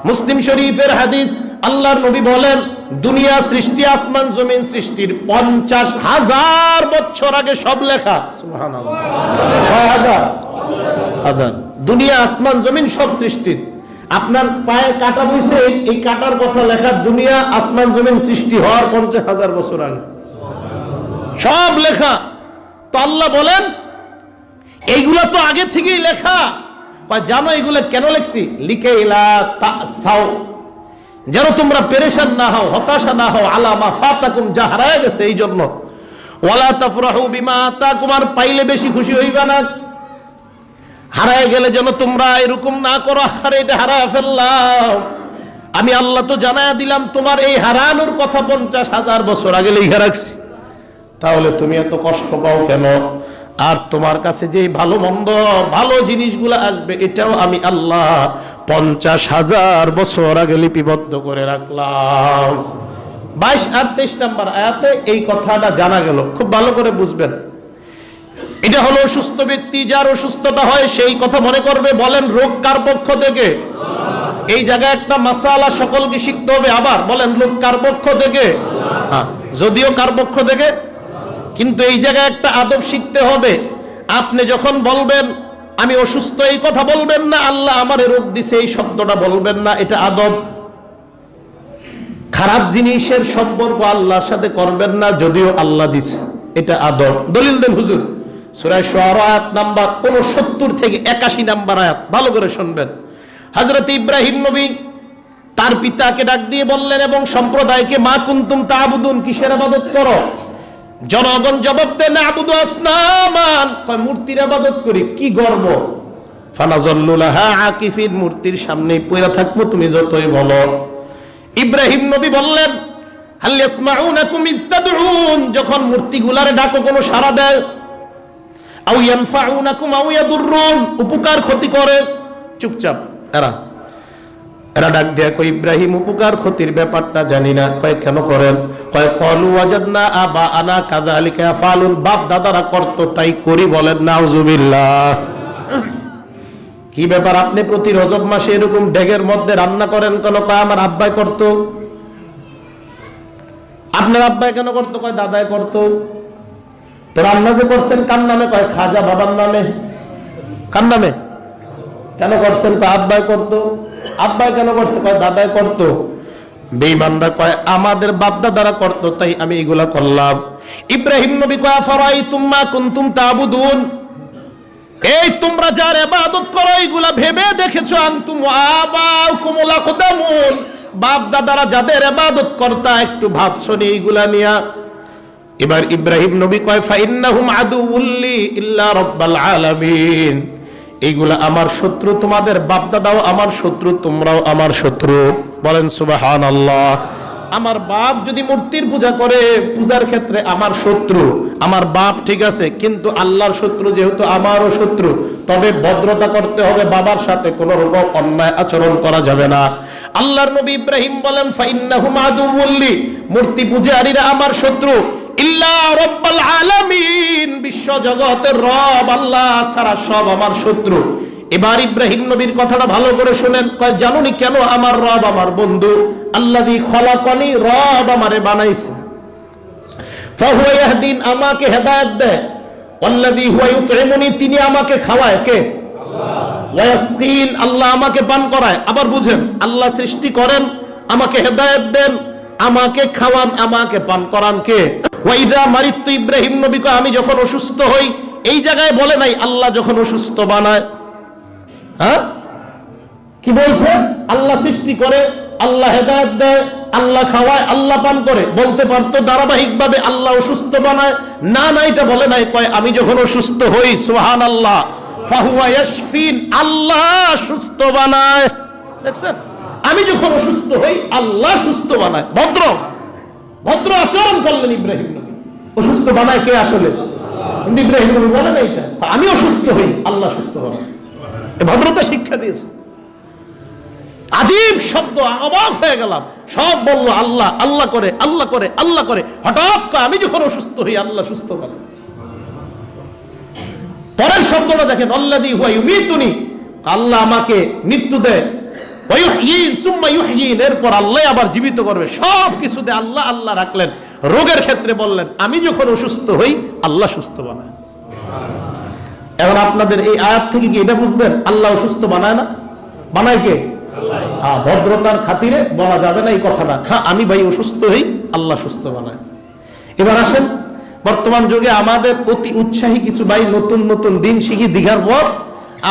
মুসলিম শরীফের হাদিস, আল্লাহর নবী বলেন, দুনিয়া সৃষ্টি, আসমান জমিন সৃষ্টির 50,000 বছর আগে সব লেখা। সুবহানাল্লাহ, কয় হাজার? হাজার। দুনিয়া আসমান জমিন সব সৃষ্টির, আপনার পায়ে কাটা বইছে, এই কাটার কথা লেখা দুনিয়া আসমান জমিন সৃষ্টি হওয়ার 50,000 বছর আগে সব লেখা। তো আল্লাহ বলেন এইগুলা তো আগে থেকেই লেখা। জানো এগুলা কেন লিখছি? লিখে ইলা তাসাও, যেন তোমরা পেরেশান না হও, হতাশা না হও, আলামা ফাতাকুম, যা হারায় গেছে এই জন্য। ওয়ালা তাফরাহু বিমা আতাকুম, আর পাইলে বেশি খুশি হইবা না, হারায় গেলে যেন তোমরা এরকম না করো, আরে এটা হারায় ফেললাম, আমি আল্লাহ তো জানায়া দিলাম তোমার এই হারানোর কথা 50,000 বছর আগে লিখে রাখছি, তাহলে তুমি এত কষ্ট পাও কেন? আর তোমার কাছে যে ভালো মন্দ ভালো জিনিসগুলো আসবে, এটাও আমি আল্লাহ 50,000 বছর আগে লিপিবদ্ধ করে রাখলাম। 22 আর 23 নম্বর আয়াতে এই কথাটা জানা গেল, খুব ভালো করে বুঝবেন। এটা হলো অসুস্থ ব্যক্তি, যার অসুস্থতা হয় সেই কথা মনে করবে। বলেন, রোগ কার পক্ষ থেকে? এই জায়গায় একটা মাসালা সকলকে শিখতে হবে। আবার বলেন, রোগ কার পক্ষ থেকে? হ্যাঁ, যদিও কার পক্ষ থেকে, কিন্তু এই জায়গায় একটা আদব শিখতে হবে। আপনি যখন বলবেন আমি অসুস্থ, এই কথা বলবেন না, আল্লাহ আমারে রোগ দিছে, এই শব্দটা বলবেন না, এটা আদব। খারাপ জিনিসের সম্পর্ক আল্লাহর সাথে করবেন না, যদিও আল্লাহ দিছে, এটা আদব। দলিল দেন হুজুর। সূরা শুআরা আয়াত নাম্বার 69 থেকে 81 নাম্বার আয়াত, ভালো করে শুনবেন। হযরত ইব্রাহিম নবী তার পিতাকে ডাক দিয়ে বললেন এবং সম্প্রদায়কে, মা কুনতুম তা'বুদুন, কিসের ইবাদত করো? জনগণ জবাব দেয়, না'বুদু আসনামান, কয় মূর্তির ইবাদত করি। কি গর্ব! ফানাযাল্লু লাহা আকিফিন, মূর্তির সামনেই পড়ে থাকবো তুমি যতই বলো। ইব্রাহিম নবী বললেন, হাল ইয়াসমাউনাকুম ইদ তাদউন, যখন মূর্তিগুলারে ডাকো কোনো সাড়া দেয়, আও ইয়ানফাউনাকুম আও ইয়াদুররুন, উপকার ক্ষতি করে, চুপচাপ। এরা ডাক দেয়া কই, ইব্রাহিম উপকার ক্ষতির ব্যাপারটা জানি না। কয় কেন করেন? কয় ক্বালু ওয়াজাদনা আবাআনা কাযালিকা ইয়াফালুন, বাপ দাদারা করতো তাই করি। বলেন নাউযুবিল্লাহ। কি ব্যাপার, আপনি প্রতি রজব মাসে এরকম ডেগের মধ্যে রান্না করেন কেন? কয় আমার আব্বাই করতো। আপনার আব্বাই কেন করতো? কয় দাদাই করতো। তো রান্না যে করছেন কার নামে? কয় খাজা বাবার নামে। কার নামে? কেন করছেন? কয় আব্বাই করতো। আব্বাই কেন করছে? কয় দাদাই করতো। বেঈমানরা কয় আমাদের বাপ দাদারা করতো তাই আমি এগুলা করলাম। ইব্রাহিম নবী কয়, আফারাইতুম মা কুনতুম তা'বুদুন, এই তোমরা যার ইবাদত করো এগুলা ভেবে দেখেছো? আনতুম ওয়া আবাউকুমুল আকদামুন, বাপ দাদারা যাদের ইবাদত করতা একটু ভাবছনি এইগুলা নিয়া। এবার ইব্রাহিম নবী কয় ফাইন্নাহুম আদুউল্লি ইল্লা রাব্বাল আলামিন, এইগুলা আমার শত্রু, তোমাদের বাপ দাদাও আমার শত্রু, তোমরাও আমার শত্রু। বলেন সুবহানাল্লাহ। আমার বাপ যদি মূর্তির পূজা করে, পূজার ক্ষেত্রে আমার শত্রু, আমার বাপ ঠিক আছে, কিন্তু আল্লাহর শত্রু যেহেতু আমারও শত্রু, তবে ভদ্রতা করতে হবে, বাবার সাথে কোনো রকম অন্যায় আচরণ করা যাবে না। আল্লাহর নবী ইব্রাহিম বলেন ফাইন্নাহুম আদুউল্লি, মূর্তি পূজারীরা আমার শত্রু, ইল্লা রাব্বাল আলামিন, বিশ্ব জগতের রব আল্লাহ ছাড়া সব আমার শত্রু। এবার ইব্রাহিম নবীর কথাটা ভালো করে শুনেন। কয় জানুনি কেন আমার রব আমার বন্ধু? আল্লাযী খলাকানি, রব আমারে বানাইছে, ফাহুয়া ইয়াহদিন, আমাকে হেদায়েত দেয়, ওয়াল্লাযী হুয়া ইউতঈমুনি, তিনি আমাকে খাওয়ায়, কে? আল্লাহ। ওয়া ইয়াসকিন, আল্লাহ আমাকে পান করায়। আবার বুঝেন, আল্লাহ সৃষ্টি করেন, আমাকে হেদায়েত দেন, আমাকে খাওয়ান, আমাকে পান করান কে? ওয়া ইযা মারিতু, ইব্রাহিম নবী কয় আমি যখন অসুস্থ হই, এই জায়গায় বলে নাই আল্লাহ যখন অসুস্থ বানায়। হ্যাঁ, কি বলছে? আল্লাহ সৃষ্টি করে, আল্লাহ হেদায়েত দেয়, আল্লাহ খাওয়ায়, আল্লাহ পান করে। বলতে পারতো ধারাবাহিকভাবে আল্লাহ অসুস্থ বানায়, না না, এটা বলে নাই। কয় আমি যখন অসুস্থ হই, সুবহানাল্লাহ, ফাহুয়া ইয়াশফিন, আল্লাহ সুস্থ বানায়। দেখছেন, আমি যখন অসুস্থ হই আল্লাহ সুস্থ বানায়। ভদ্র ভদ্র আচরণ করলেন ইব্রাহিম নবী। অসুস্থ বানায় কে? আসলে কিন্তু ইব্রাহিম নবী বলেন এইটা, আমি অসুস্থ হই আল্লাহ সুস্থ বানায়। ভদ্রতা শিক্ষা দিয়েছে। আজীব শব্দ, অবাক হয়ে গেলাম। সব বললো আল্লাহ, আল্লাহ করে, আল্লাহ করে, আল্লাহ করে। হঠাৎ আমি যখন অসুস্থ হই আল্লাহ সুস্থ বানায়। পরের শব্দটা দেখেন, আল্লাযী হুয়া ইউমীতুনি, আল্লাহ আমাকে মৃত্যু দেয়, ওয়া ইউহয়িন সুম্মা ইউহয়িন, এরপর আল্লাহ আবার জীবিত করবে। সব কিছুতে আল্লাহ আল্লাহ রাখলেন। রোগের ক্ষেত্রে বললেন আমি যখন অসুস্থ হই আল্লাহ সুস্থ বানায়। এখন আপনাদের এই আয়াত থেকে কি এটা বুঝবেন আল্লাহ অসুস্থ বানায় না? বানায় কে? আল্লাহ। ভদ্রতার খাতিরে বলা যাবে না এই কথাটা, হ্যাঁ আমি ভাই অসুস্থ হই আল্লাহ সুস্থ বানায়। এবার আসেন, বর্তমান যুগে আমাদের অতি উৎসাহী কিছু ভাই নতুন নতুন দিন শিখি দীঘার পর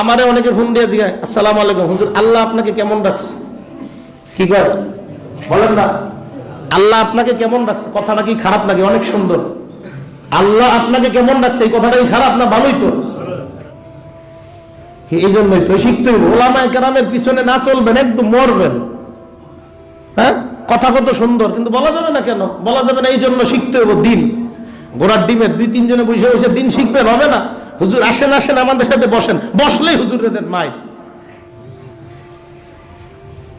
আমারে অনেকে ফোন দিয়ে জিজ্ঞাসা, আসসালামু আলাইকুম হুজুর, আল্লাহ আপনাকে কেমন রাখছে? কি কয় বলেন না, আল্লাহ আপনাকে কেমন রাখছে? কথাটা কি খারাপ নাকি? অনেক সুন্দর। আল্লাহ আপনাকে কেমন রাখছে, এই কথাটা কি খারাপ না? ভালোই তো। এই জন্যই তো শিখতে হবে। ওলামায়ে কেরামের পিছনে না চলবেন একদম মরবেন। হ্যাঁ, কথা কত সুন্দর, কিন্তু বলা যাবে না। কেন বলা যাবে না? এই জন্য শিখতে হবে দিন। গোড়ার ডিমের দুই তিনজনে বসে বসে দিন শিখবেন হবে না। হুজুর আসেন আসেন আমাদের সাথে বসেন, বসলেই হুজুরের মায়ের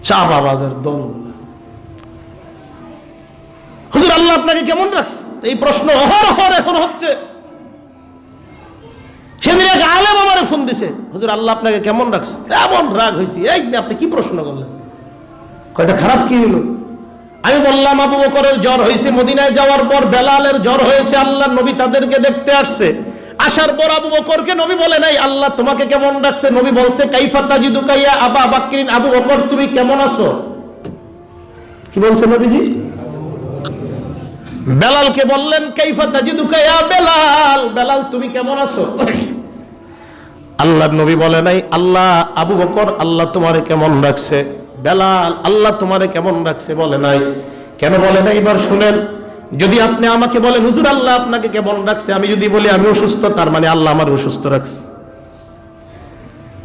চা বাবাজের দল। হুজুর আল্লাহ আপনাকে কেমন রাখছে? এই প্রশ্ন অহরহ এখন হচ্ছে। সেদিন এক আলেম আমারে ফোন দিছে, হুজুর আল্লাহ আপনাকে কেমন রাখছে? এমন রাগ হয়েছে, এই আপনি কি প্রশ্ন করলেন? কয়টা খারাপ কি হলো? আমি বললাম আবু বকরের জ্বর হয়েছে, মদিনায় যাওয়ার পর বেলালের জ্বর হয়েছে, আল্লাহ নবী তাদেরকে দেখতে আসছে। আসার পর আবু বকরকে নবী বলে নাই আল্লাহ তোমাকে কেমন রাখছে, নবী বলছে কাইফা তাজিদুকা ইয়া আবা বাকরিন, আবু বকর তুমি কেমন আছো? কি বলছে নবীজি? বেলালকে বললেন কাইফা তাজিদুকা ইয়া বেলাল, বেলাল তুমি কেমন আছো? আল্লাহর নবী বলে নাই আল্লাহ আবু বকর আল্লাহ তোমারে কেমন রাখছে, বেলাল আল্লাহ তোমারে কেমন রাখছে বলে নাই। কেন বলে নাই? এবার শুনেন, যদি আপনি আমাকে বলেন হুজুর আল্লাহ আপনাকে কেমন রাখছে, আমি যদি বলি আমি অসুস্থ, তার মানে আল্লাহ আমার অসুস্থ রাখছে।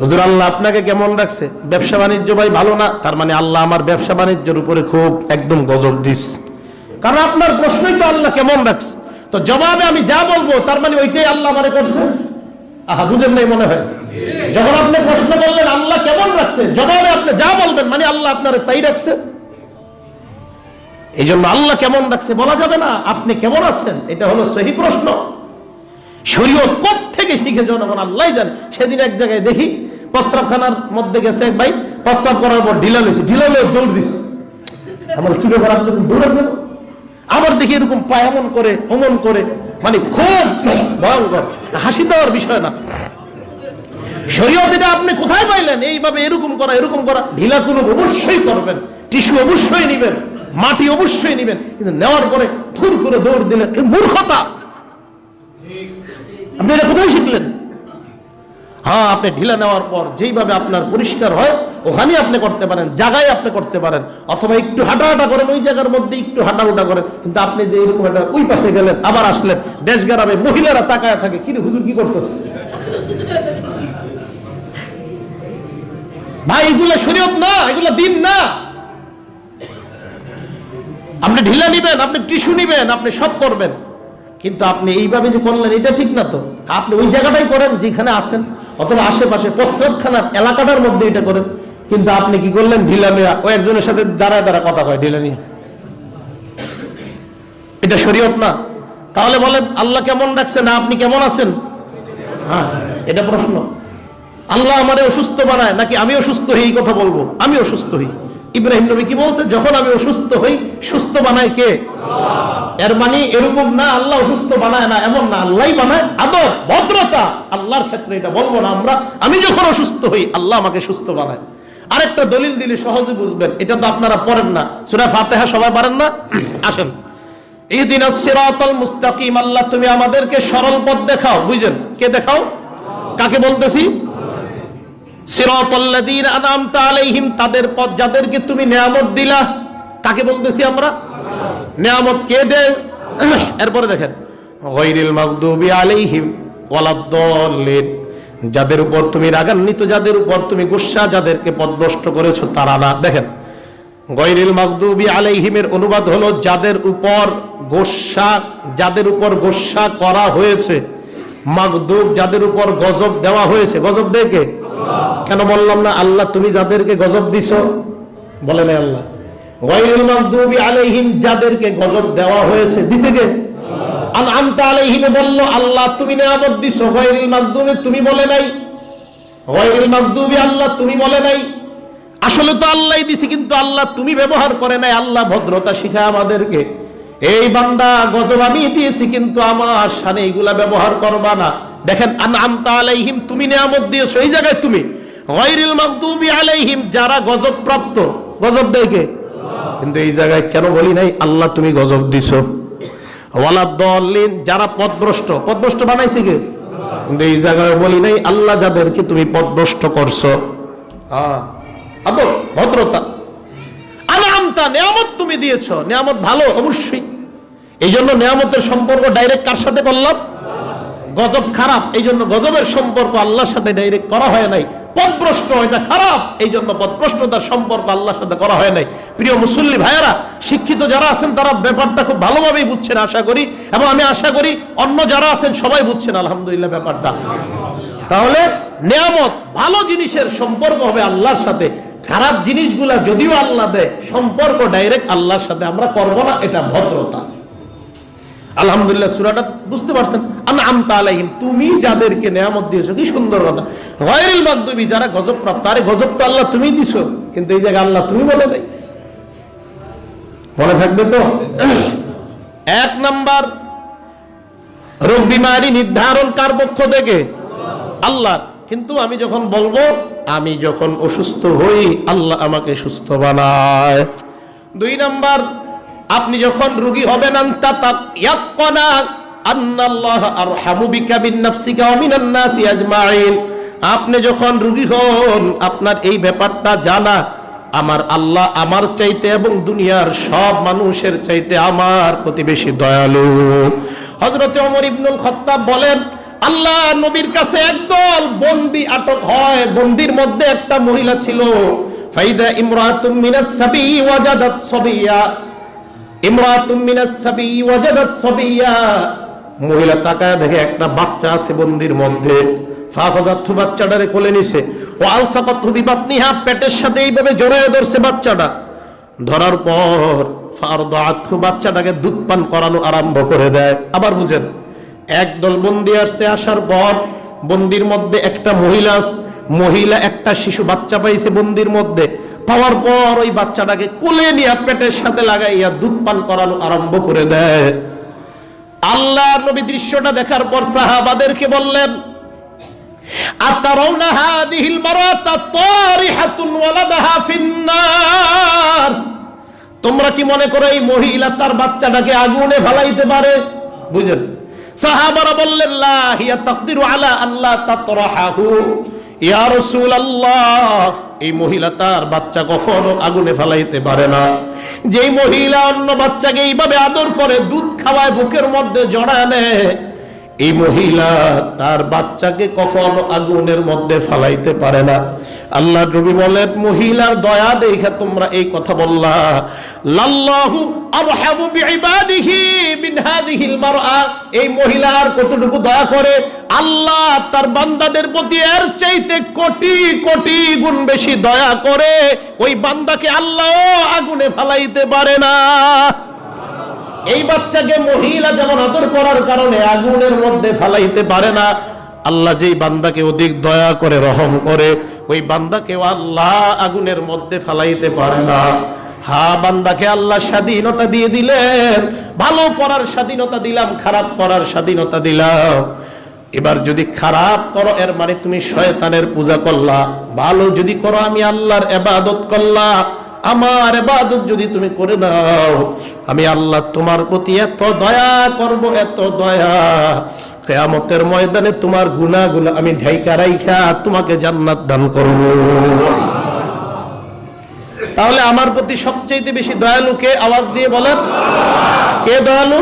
হুজুর আল্লাহ আপনাকে কেমন রাখছে, ব্যবসা বাণিজ্য ভাই ভালো না, তার মানে আল্লাহ আমার ব্যবসা বাণিজ্যের উপরে খুব একদম গজব দিস। কারণ আপনার প্রশ্নই তো আল্লাহ কেমন রাখছে, তো জবাবে আমি যা বলবো তার মানে ওইটাই আল্লাহ আমারে করছে। আহা, বুঝেন নাই মনে হয়? যখন আপনি প্রশ্ন করলেন আল্লাহ কেমন রাখছে, জবাবে আপনি যা বলবেন মানে আল্লাহ আপনার তাই রাখছে। এই জন্য আল্লাহ কেমন রাখছে বলা যাবে না, আপনি কেমন আছেন এটা হলো সহি প্রশ্ন। শরীয়ত কোত্থেকে শিখে জনগণ আল্লাহ জানে। সেদিন এক জায়গায় দেখি প্রস্রাবখানার মধ্যে গেছে এক ভাই, প্রস্রাব করার পর ঢিলা লইছে, ঢিলা লয়ে দৌড় দিছে। আমার কি ব্যাপার, আপনি দৌড়াবেন? আবার দেখি এরকম পায় এমন করে অমন করে, মানে খুব ভয়ঙ্কর, হাসি দেওয়ার বিষয় না। শরীয়ত এটা আপনি কোথায় পাইলেন? এইভাবে এরকম করা এরকম করা। ঢিলা কোনো অবশ্যই করবেন, টিস্যু অবশ্যই নিবেন, মাটি অবশ্যই নিবেন, কিন্তু নেওয়ার পরে থুর করে দৌড় দিলেন, এই মূর্খতা। আপনি এটা কোথায় শিখলেন? হ্যাঁ, আপনি ঢিলা নেওয়ার পর যেইভাবে আপনার পরিষ্কার হয় ওখানেই আপনি করতে পারেন, জায়গায় আপনি করতে পারেন, অথবা একটু হাঁটা করেন ওই জায়গার মধ্যে একটু হাঁটা করেন। কিন্তু আপনি যে এরকম একটা ওই পাশে গেলেন আবার আসলেন, দেশ গ্রামে মহিলারা তাকায় থাকে, কি রে হুজুর কি করতেছে? ভাই এগুলো শরীয়ত না, এগুলো দিন না। আপনি ঢিলা নিবেন, আপনি টিস্যু নিবেন, আপনি সব করবেন, কিন্তু আপনি এইভাবে যে করলেন এটা ঠিক না। তো আপনি ওই জায়গাটাই করেন যেখানে আছেন, অথবা আশেপাশে প্রস্রাবখানার এলাকাটার মধ্যে এটা করেন। কিন্তু আপনি কি করলেন? ঢিলা নেওয়া, ও একজনের সাথে দাঁড়ায় কথা কয় ঢিলা নিয়ে, এটা শরীয়ত না। তাহলে বলেন আল্লাহ কেমন রাখছেন, না আপনি কেমন আছেন? হ্যাঁ, এটা প্রশ্ন। আল্লাহ আমারে অসুস্থ বানায় নাকি আমি অসুস্থ হই? এই কথা বলবো, আমি অসুস্থ হই। ইব্রাহিম নবী কি বলছে? যখন আমি অসুস্থ হই, সুস্থ বানায় কে? এর মানে এরকম না আল্লাহ অসুস্থ বানায় না, এমন না, আল্লাহই বানায়। আদব ভদ্রতা আল্লাহর ক্ষেত্রে এটা বলবো না আমরা, আমি যখন অসুস্থ হই আল্লাহ আমাকে সুস্থ বানায়। আরেকটা দলিল দিলে সহজে বুঝবেন, এটা তো আপনারা পড়েন না, সূরা ফাতিহা সবাই পারেন না? আসেন, ইহদিনাস সিরাতাল মুস্তাকিম, আল্লাহ তুমি আমাদেরকে সরল পথ দেখাও। বুঝেন, কে দেখাও? কাকে বলতেছি? সিরাতাল্লাযীনা আনআমতা আলাইহিম, তাদের পথ যাদেরকে তুমি নিয়ামত দিলা। কাকে বলতেছি আমরা? নিয়ামত কে দেয়? এরপরে দেখেন, গায়রিল মাগদুবি আলাইহিম ওয়ালাদ-দাল্লিন, যাদের উপর তুমি রাগান্বিত, যাদের উপর তুমি গোসা, যাদেরকে পথভ্রষ্ট করেছো তারা না। দেখেন, গায়রিল মাগদুবি আলাইহিমের অনুবাদ হলো যাদের উপর গোসা, যাদের উপর গোসা করা হয়েছে। মাগদুব যাদের উপর গজব দেওয়া হয়েছে। গজব দেয় কে? কেন বললাম না আল্লাহ তুমি যাদেরকে গজব দিছো? বলে নাই আল্লাহ। গায়রিল মাগদুবি আলাইহিম, যাদেরকে গজব দেওয়া হয়েছে, দিছে কে? আনআমতা আলাইহিম বলল আল্লাহ তুমি নিয়ামত দিছো। গায়রিল মাগদুবি তুমি বলে নাই, গায়রিল মাগদুবি আল্লাহ তুমি বলে নাই। আসলে তো আল্লাহই দিছে, কিন্তু আল্লাহ তুমি ব্যবহার করে নাই। আল্লাহ ভদ্রতা শিখায় আমাদেরকে, এই বান্দা গজব আমি দিয়েছি, কিন্তু আমার শানে এগুলা ব্যবহার করবা না। দেখেন, আনআমতা আলাইহিম তুমি নিয়ামত দিয়েছো, এই জায়গায় তুমি। গায়রিল মাগদুবি আলাইহিম যারা গজব প্রাপ্ত, গজব দেয় কে? কিন্তু এই জায়গায় কেন বলি নাই আল্লাহ তুমি গজব দিছো? ওয়ালাদ-দাল্লিন যারা পথভ্রষ্ট, পথভ্রষ্ট বানাইছে কে? কিন্তু এই জায়গায় বলি নাই আল্লাহ যাদেরকে তুমি পথভ্রষ্ট করছো। হ্যাঁ, আদব ভদ্রতা। আনআমতা নিয়ামত তুমি দিয়েছো, নিয়ামত ভালো অবশ্যই। এই জন্য নিয়ামতের সম্পর্ক ডাইরেক্ট কার সাথে করলাম? গজব খারাপ, এই জন্য গজবের সম্পর্ক আল্লাহর সাথে ডাইরেক্ট করা হয় নাই। পথভ্রষ্ট এটা খারাপ, এই জন্য পথভ্রষ্টতার সম্পর্ক আল্লাহর সাথে করা হয় নাই। প্রিয় মুসল্লি ভাইয়েরা, শিক্ষিত যারা আছেন তারা ব্যাপারটা খুব ভালোভাবেই বুঝছেন আশা করি, এবং আমি আশা করি অন্য যারা আছেন সবাই বুঝছেন আলহামদুলিল্লাহ ব্যাপারটা। তাহলে নিয়ামত ভালো জিনিসের সম্পর্ক হবে আল্লাহর সাথে, খারাপ জিনিসগুলা যদিও আল্লাহ দেয় সম্পর্ক ডাইরেক্ট আল্লাহর সাথে আমরা করব না, এটা ভদ্রতা। আলহামদুলিল্লাহ সূরাটা বুঝতে পারছেন? আনআমতা আলাইহিম তুমি যাদেরকে নিয়ামত দিয়েছো, কি সুন্দর কথা। গায়রিল মাগদুবি যারা গজব প্রাপ্ত, আরে গজব তো আল্লাহ তুমি দিছো, কিন্তু এই জায়গায় আল্লাহ তুমি বলে নাই। মনে থাকবে তো? এক নাম্বার, রোগ বিমারি নির্ধারণ কার পক্ষ থেকে? আল্লাহ। কিন্তু আমি যখন বলবো আমি যখন অসুস্থ হই আল্লাহ আমাকে সুস্থ বানায়। দুই নাম্বার, আপনি যখন রোগী হবেন আনতা তায়াক্কানা আন্নাল্লাহ আরহামু বিকা বিন নাফসিকা ওয়া মিনান নাসি আজমাইন, আপনি যখন রোগী হন আপনার এই ব্যাপারটা জানা, আমার আল্লাহ আমার চাইতে এবং দুনিয়ার সব মানুষের চাইতে আমার প্রতি বেশি দয়ালু। হযরত ওমর ইবনুল খাত্তাব বলেন, আল্লাহ নবীর কাছে একদল বন্দী আটক হয়, বন্দির মধ্যে একটা মহিলা ছিল। ফাইদা ইমরাতুম মিনাস সাবি ওয়াজাদাত সাবিয়া, ইমরাতুম মিনাস সাবি ওয়াজাদাত সাবিয়া, মহিলা তাকায় দেখে একটা বাচ্চা আছে বন্দির মধ্যে। ফাখাযাতু, বাচ্চাটারে কোলে নিছে। ওয়া আলসাকাতু বিবাতনিহা, পেটের সাথে এইভাবে জড়ায় ধরছে বাচ্চাটা। ধরার পর ফারদাআতু, বাচ্চাটাকে দুধ পান করানো আরম্ভ করে দেয়। আবার বুঝেন, একদল বন্দী আসছে, আসার পর বন্দির মধ্যে একটা মহিলা একটা শিশু বাচ্চা পাইছে বন্দির মধ্যে। পাওয়ার পর ওই বাচ্চাটাকে কোলে নিয়ে পেটের সাথে লাগাইয়া দুধ পান করানো আরম্ভ করে দেয়। আল্লাহর নবী দৃশ্যটা দেখার পর সাহাবাদেরকে বললেন, আতারাউনা হাদিহিল মারাতা তারিহাতুন ওয়ালাদাহা ফিন্নার, তোমরা কি মনে করো এই মহিলা তার বাচ্চাটাকে আগুনে ফেলাইতে পারে? বুঝেন, সাহাবারা বললেন লা হিয়া তাকদিরু আলা আল্লাহ তাতরাহু ইয়া রাসূলুল্লাহ, এই মহিলা তার বাচ্চা কখনো আগুনে ফেলাইতে পারে না। যেই মহিলা অন্য বাচ্চাকে এইভাবে আদর করে, দুধ খাওয়ায়, বুকের মধ্যে জড়ায় নেয়, এই মহিলা তার বাচ্চাকে কখনো আগুনের মধ্যে ফালাইতে পারে না। আল্লাহ নবী বলেন, মহিলার দয়া দেখে তোমরা এই কথা বললা। লাল্লাহু আরহামু বিইবাদিহি মিন হাযিহিল মারআ, এই মহিলা আর কতটুকু দয়া করে, আল্লাহ তার বান্দাদের প্রতি এর চাইতে কোটি কোটি গুণ বেশি দয়া করে। ওই বান্দাকে আল্লাহ আগুনে ফালাইতে পারে না। এই বাচ্চাকে মহিলা যেমন আদর করার কারণে আগুনের মধ্যে ফালাইতে পারে না, আল্লাহ যেই বান্দাকে অধিক দয়া করে, রহম করে, ওই বান্দাকে আল্লাহ আগুনের মধ্যে ফালাইতে পারে না। হ্যাঁ, বান্দাকে আল্লাহ স্বাধীনতা দিয়ে দিলেন, ভালো করার স্বাধীনতা দিলাম, খারাপ করার স্বাধীনতা দিলাম। এবার যদি খারাপ করো, এর মানে তুমি শয়তানের পূজা করলা। ভালো যদি করো, আমি আল্লাহর ইবাদত করলা। আমার ইবাদত যদি তুমি করে দাও, আমি আল্লাহ তোমার প্রতি এত দয়া করব, এত দয়া, কিয়ামতের ময়দানে তোমার গুনাহগুলো আমি ঢাইকা রাইখা তোমাকে জান্নাত দান করব। তাহলে আমার প্রতি সবচেয়ে বেশি দয়ালু কে? আওয়াজ দিয়ে বলেন, কে দয়ালু?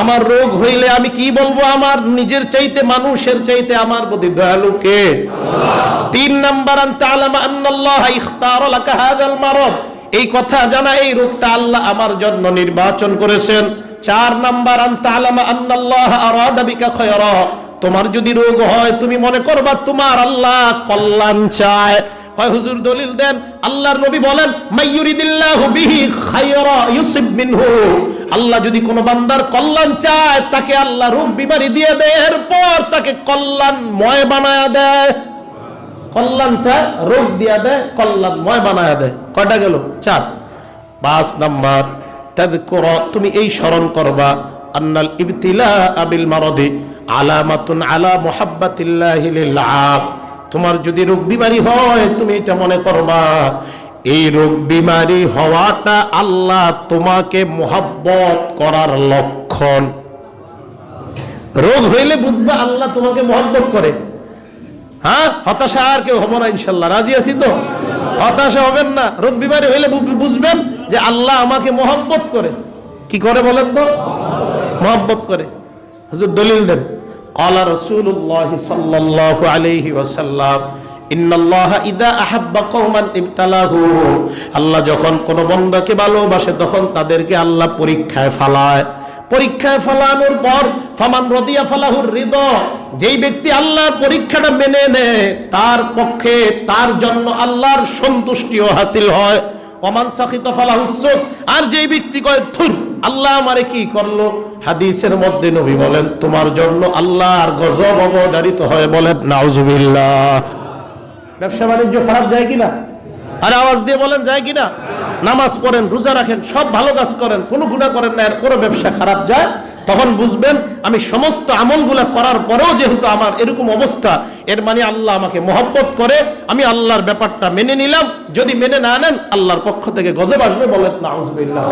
আমার রোগ হইলে আমি কি বলবো? আমার নিজের চাইতে, মানুষের চাইতে আমার প্রতি দয়ালু কে? 3 নাম্বার, আন তা'লামা আন্নাল্লাহ ইখতারা লাকা হাযাল মারাদ, এই কথা জানা, এই রোগটা আল্লাহ আমার জন্য নির্বাচন করেছেন। 4 নাম্বার, আন তা'লামা আন্নাল্লাহ আরাদা বিকা খায়রা, তোমার যদি রোগ হয় তুমি মনে করবা তোমার আল্লাহ কল্যাণ চায়। কয় হুজুর দলিল দেন। আল্লাহর নবী বলেন, মাইয়ুরিদিল্লাহু বিহি খায়রা ইউসিব মিনহু, আল্লাহ যদি কোনো বান্দার কল্যাণ চায়, তাকে আল্লাহ রোগ বিমারি দিয়ে দেয়, এরপর তাকে কল্যাণময় বানায়া দেয়। কল্যাণ চায়, রোগ দিয়া দেয়, কল্যাণময় বানায়া দেয়। কয়টা গেল? 4। 5 নাম্বার, তাযকুরা, তুমি এই স্মরণ করবা, আন্নাল ইবতিলা বিল মারাদি আলামাতুন আলা মুহাব্বাতিল্লাহি লিল আবদ, তোমার যদি রোগ বিমারি হয়, তুমি এটা মনে করবা, এই রোগ বিমারি হওয়াটা আল্লাহ তোমাকে মুহাব্বত করার লক্ষণ। রোগ হইলে বুঝবা আল্লাহ তোমাকে মুহাব্বত করে। হ্যাঁ, হতাশা আর কেউ হবো না ইনশাল্লাহ, রাজি আছি তো? হতাশা হবেন না। রোগ বিমারি হইলে বুঝবেন যে আল্লাহ আমাকে মুহাব্বত করে। কি করে বলেন তো? মুহাব্বত করে। হুজুর দলিল দেন। ক্বালা রাসূলুল্লাহ সাল্লাল্লাহু আলাইহি ওয়াসাল্লাম, ইন্নাল্লাহা ইযা আহাব্বা কওমান ইবতালাহু, আল্লাহ যখন কোন বান্দাকে ভালোবাসে তখন তাদেরকে আল্লাহ পরীক্ষায় ফেলায়। পরীক্ষায় ফেলানোর পর ফামান রাদিয়া ফালাহুর রিদা, যেই ব্যক্তি আল্লাহর পরীক্ষাটা মেনে নেয়, তার পক্ষে, তার জন্য আল্লাহর সন্তুষ্টিও হাসিল হয়। ওমান সাখিতা ফালাহুস সুখ, আর যেই ব্যক্তি কয় ধুর, আল্লাহ আমারে কি করলো, হাদিসের মধ্যে নবী বলেন তোমার জন্য আল্লাহর গজব অবধারিত হয়। বলেন নাউজুবিল্লাহ। ব্যবসা বাণিজ্য খারাপ যায় কিনা? আর আওয়াজ দিয়ে বলেন যায় কিনা? নামাজ পড়েন, রোজা রাখেন, সব ভালো কাজ করেন, কোনো গুনাহ করেন না, এরপরও ব্যবসা খারাপ যায়, তখন বুঝবেন আমি সমস্ত আমলগুলা করার পরেও যেহেতু আমার এরকম অবস্থা, এর মানে আল্লাহ আমাকে মহব্বত করে, আমি আল্লাহর ব্যাপারটা মেনে নিলাম। যদি মেনে না নেন, আল্লাহর পক্ষ থেকে গজব আসবে। বলেন নাউজুবিল্লাহ।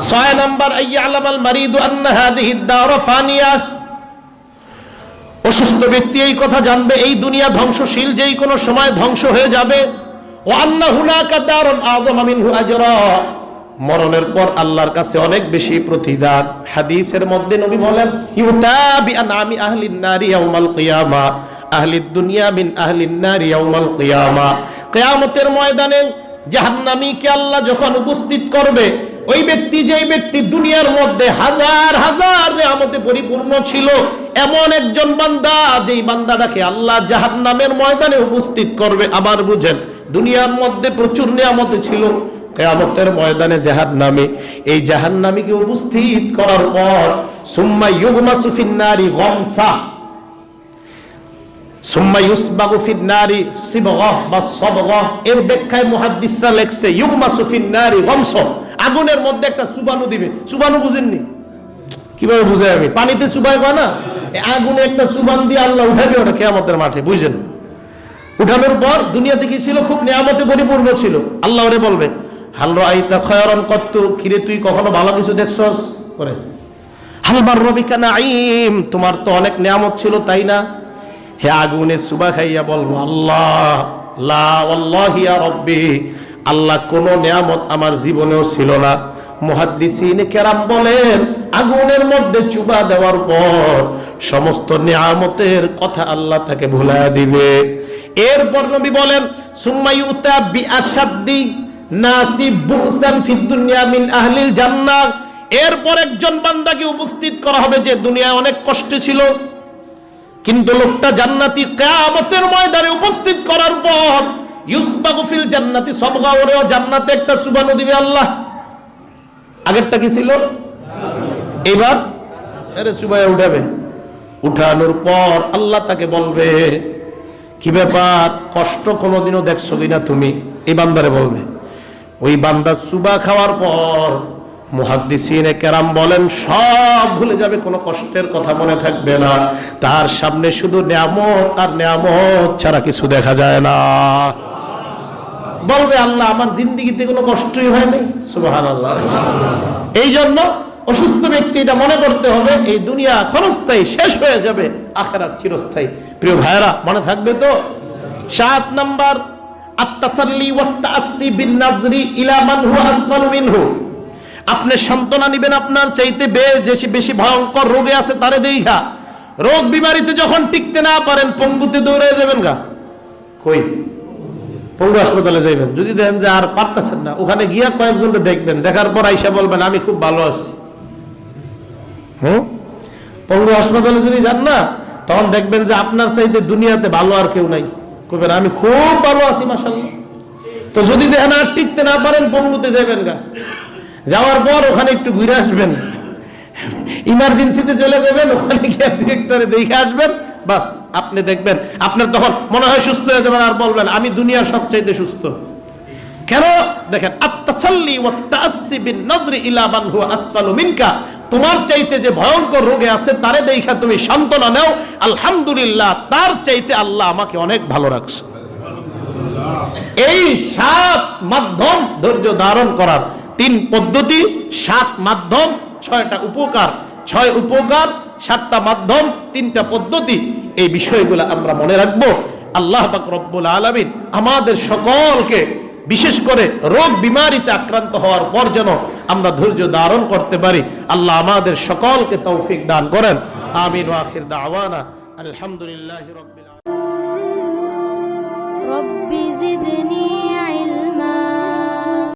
6 নাম্বার, আইয়ালামাল মারিদু আন্না হাযিহিদ দার ফানিয়া, অসুস্থ ব্যক্তি এই কথা জানবে এই দুনিয়া ধ্বংসশীল, যেই কোনো সময় ধ্বংস হয়ে যাবে। ওয়া আন্না হুনাকা দারুন আযমা মিনহু আজরা, মরণের পর আল্লাহর কাছে অনেক বেশি প্রতিদান। হাদিসের মধ্যে নবী বলেন, ইউতাবি আনআমি আহলিন নারি ইয়াউমাল কিয়ামা, আহলিদ দুনিয়া মিন আহলিন নারি ইয়াউমাল কিয়ামা, কিয়ামতের ময়দানে জাহান্নামীকে আল্লাহ যখন উপস্থিত করবে, ওই ব্যক্তি, যেই ব্যক্তি দুনিয়ার মধ্যে হাজার হাজার নিয়ামতে পরিপূর্ণ ছিল, এমন একজন বান্দা, যেই বান্দাটাকে আল্লাহ জাহান্নামের ময়দানে উপস্থিত করবে। আবার বুঝেন, দুনিয়ার মধ্যে প্রচুর নিয়ামতে ছিল, কিয়ামতের ময়দানে জাহান্নামী, এই জাহান্নামীকে উপস্থিত করার পর সুম্মা ইউগমাসু ফিন নারি গামসা, সুম্মা ইউসবাগু ফিন নারি সিবগা বা সাবগা, এর ব্যাখ্যায় মুহাদ্দিসরা লেখছে ইউগমাসু ফিন নারি গামসা, আগুনের মধ্যে একটা চুবানো দিবে। চুবানো বুঝেননি? কিভাবে বুঝাই আমি? পানিতে চুবাই না, আগুনে একটা চুবান দিয়ে আল্লাহ উঠাবে ওটা কিয়ামতের মাঠে। বুঝেন? উঠানোর পর দুনিয়াতে কি ছিল? খুব নিয়ামতে পরিপূর্ণ ছিল। আল্লাহ ওরে বলবে, হাল রাআইতা খায়রান কত্তু, কিরে তুই কখনো ভালো কিছু দেখছস? করে হাল মাররা বিকা নাঈম, তোমার তো অনেক নিয়ামত ছিল তাই না? হে আগুনের সুবা খাইয়া বলবো, আল্লাহ লা ওয়াল্লাহি ইয়া রাব্বি, আল্লাহ কোন নিয়ামত আমার জীবনেও ছিল না। মুহাদ্দিসিনে কেরাম বলেন, আগুনের মধ্যে চুবা দেওয়ার পর সমস্ত নিয়ামতের কথা আল্লাহ তাকে ভুলাইয়া দিবে। এরপর নবী বলেন, সুম্মা ইউতা বিআশাদ্দি নাসি বুসান ফিদ দুনিয়া মিন আহলিল জান্নাহ, এরপর একজন বান্দাকে উপস্থিত করা হবে যে দুনিয়ায় অনেক কষ্টে ছিল, কিন্তু লোকটা জান্নাতি। কিয়ামতের ময়দানে উপস্থিত করার পর ইউসবাগু ফিল জান্নাতি সাবগা, ওরেও জান্নাতে একটা সুবহান দিবে আল্লাহ। আগেরটা কি ছিল? এবার আরে সুবায়ে উঠাবে। উঠানোর পর আল্লাহ তাকে বলবে, কি ব্যাপার, কষ্ট কোনোদিনও দেখছো কিনা তুমি? এই বান্দারে বলবে। ওই বান্দা সুবা খাওয়ার পর মুহাদ্দিসিনে কেরাম বলেন সব ভুলে যাবে, কোনো কষ্টের কথা মনে থাকবে না। তার সামনে শুধু নিয়ামত আর নিয়ামত ছাড়া কিছু দেখা যায় না। বলবে, আল্লাহ আমার জিন্দেগিতে কোনো কষ্টই হয় নাই। সুবহানাল্লাহ। এই জন্য অসুস্থ ব্যক্তি এটা মনে করতে হবে, এই দুনিয়া ক্ষণস্থায়ী, শেষ হয়ে যাবে, আখিরাত চিরস্থায়ী। প্রিয় ভাইরা, মনে থাকবে তো? 7 নাম্বার, আত-তাসাল্লি ওয়াত তাআসসি বিন নাজরি ইলা মান হুয়া আসফালু মিনহু। আপনি সান্ত্বনা নিবেন আপনার চাইতে বেশি ভয়ঙ্কর রোগে আছে তারে দেইখা। রোগ বিমারিতে যখন টিকতে না পারেন, পঙ্গুতে দৌড়ে যাবেন গা। কই? পঙ্গু হাসপাতালে যাইবেন। যদি দেখেন যে আর পারতেছেন না, ওখানে গিয়া কয়েকজনকে দেখবেন, দেখার পর আইসা বলবেন আমি খুব ভালো আছি। পঙ্গু হাসপাতালে যদি যান না, তখন দেখবেন যে আপনার চাইতে দুনিয়াতে ভালো আর কেউ নাই। কইবেন আমি খুব ভালো আছি মাশাআল্লাহ। তো যদি দেখেন আর টিকতে না পারেন, পঙ্গুতে যাবেন গা। যাওয়ার পর ওখানে একটু ঘুরে আসবেন, ইমার্জেন্সিতে চলে যাবেন, ওখানে গিয়ে ডিরেক্টরে দেখে আসবেন, বাস আপনি দেখবেন আপনার তখন মনে হয় সুস্থ হয়ে যাবেন, আর বলবেন আমি দুনিয়ার সবচাইতে সুস্থ। কেন? দেখেন, আত-তাসাল্লি ওয়াত তাআসসি বিন নাজরি ইলা মান হুয়া আসফালু মিনকা, তোমার চাইতে যে ভয়ঙ্কর রোগে আছে তারে দেখা তুমি সান্ত্বনা নাও, আলহামদুলিল্লাহ তার চাইতে আল্লাহ আমাকে অনেক ভালো রাখছে। এই 7 মাধ্যম ধৈর্য ধারণ করার, 3 পদ্ধতি, 7 মাধ্যম, 6টা উপকার। 6 উপকার, 7টা মাধ্যম, 3টা পদ্ধতি। এই বিষয়গুলো আমরা মনে রাখবো। আল্লাহ পাক রব্বুল আলামিন আমাদের সকলকে, বিশেষ করে রোগ বিমারিতে আক্রান্ত হওয়ার পর যেন আমরা ধৈর্য ধারণ করতে পারি, আল্লাহ আমাদের সকলকে তৌফিক দান করেন। আমিন ওয়া আখির দাওয়ানা আলহামদুলিল্লাহি রাব্বিল আলামিন। রব্বি জিদনি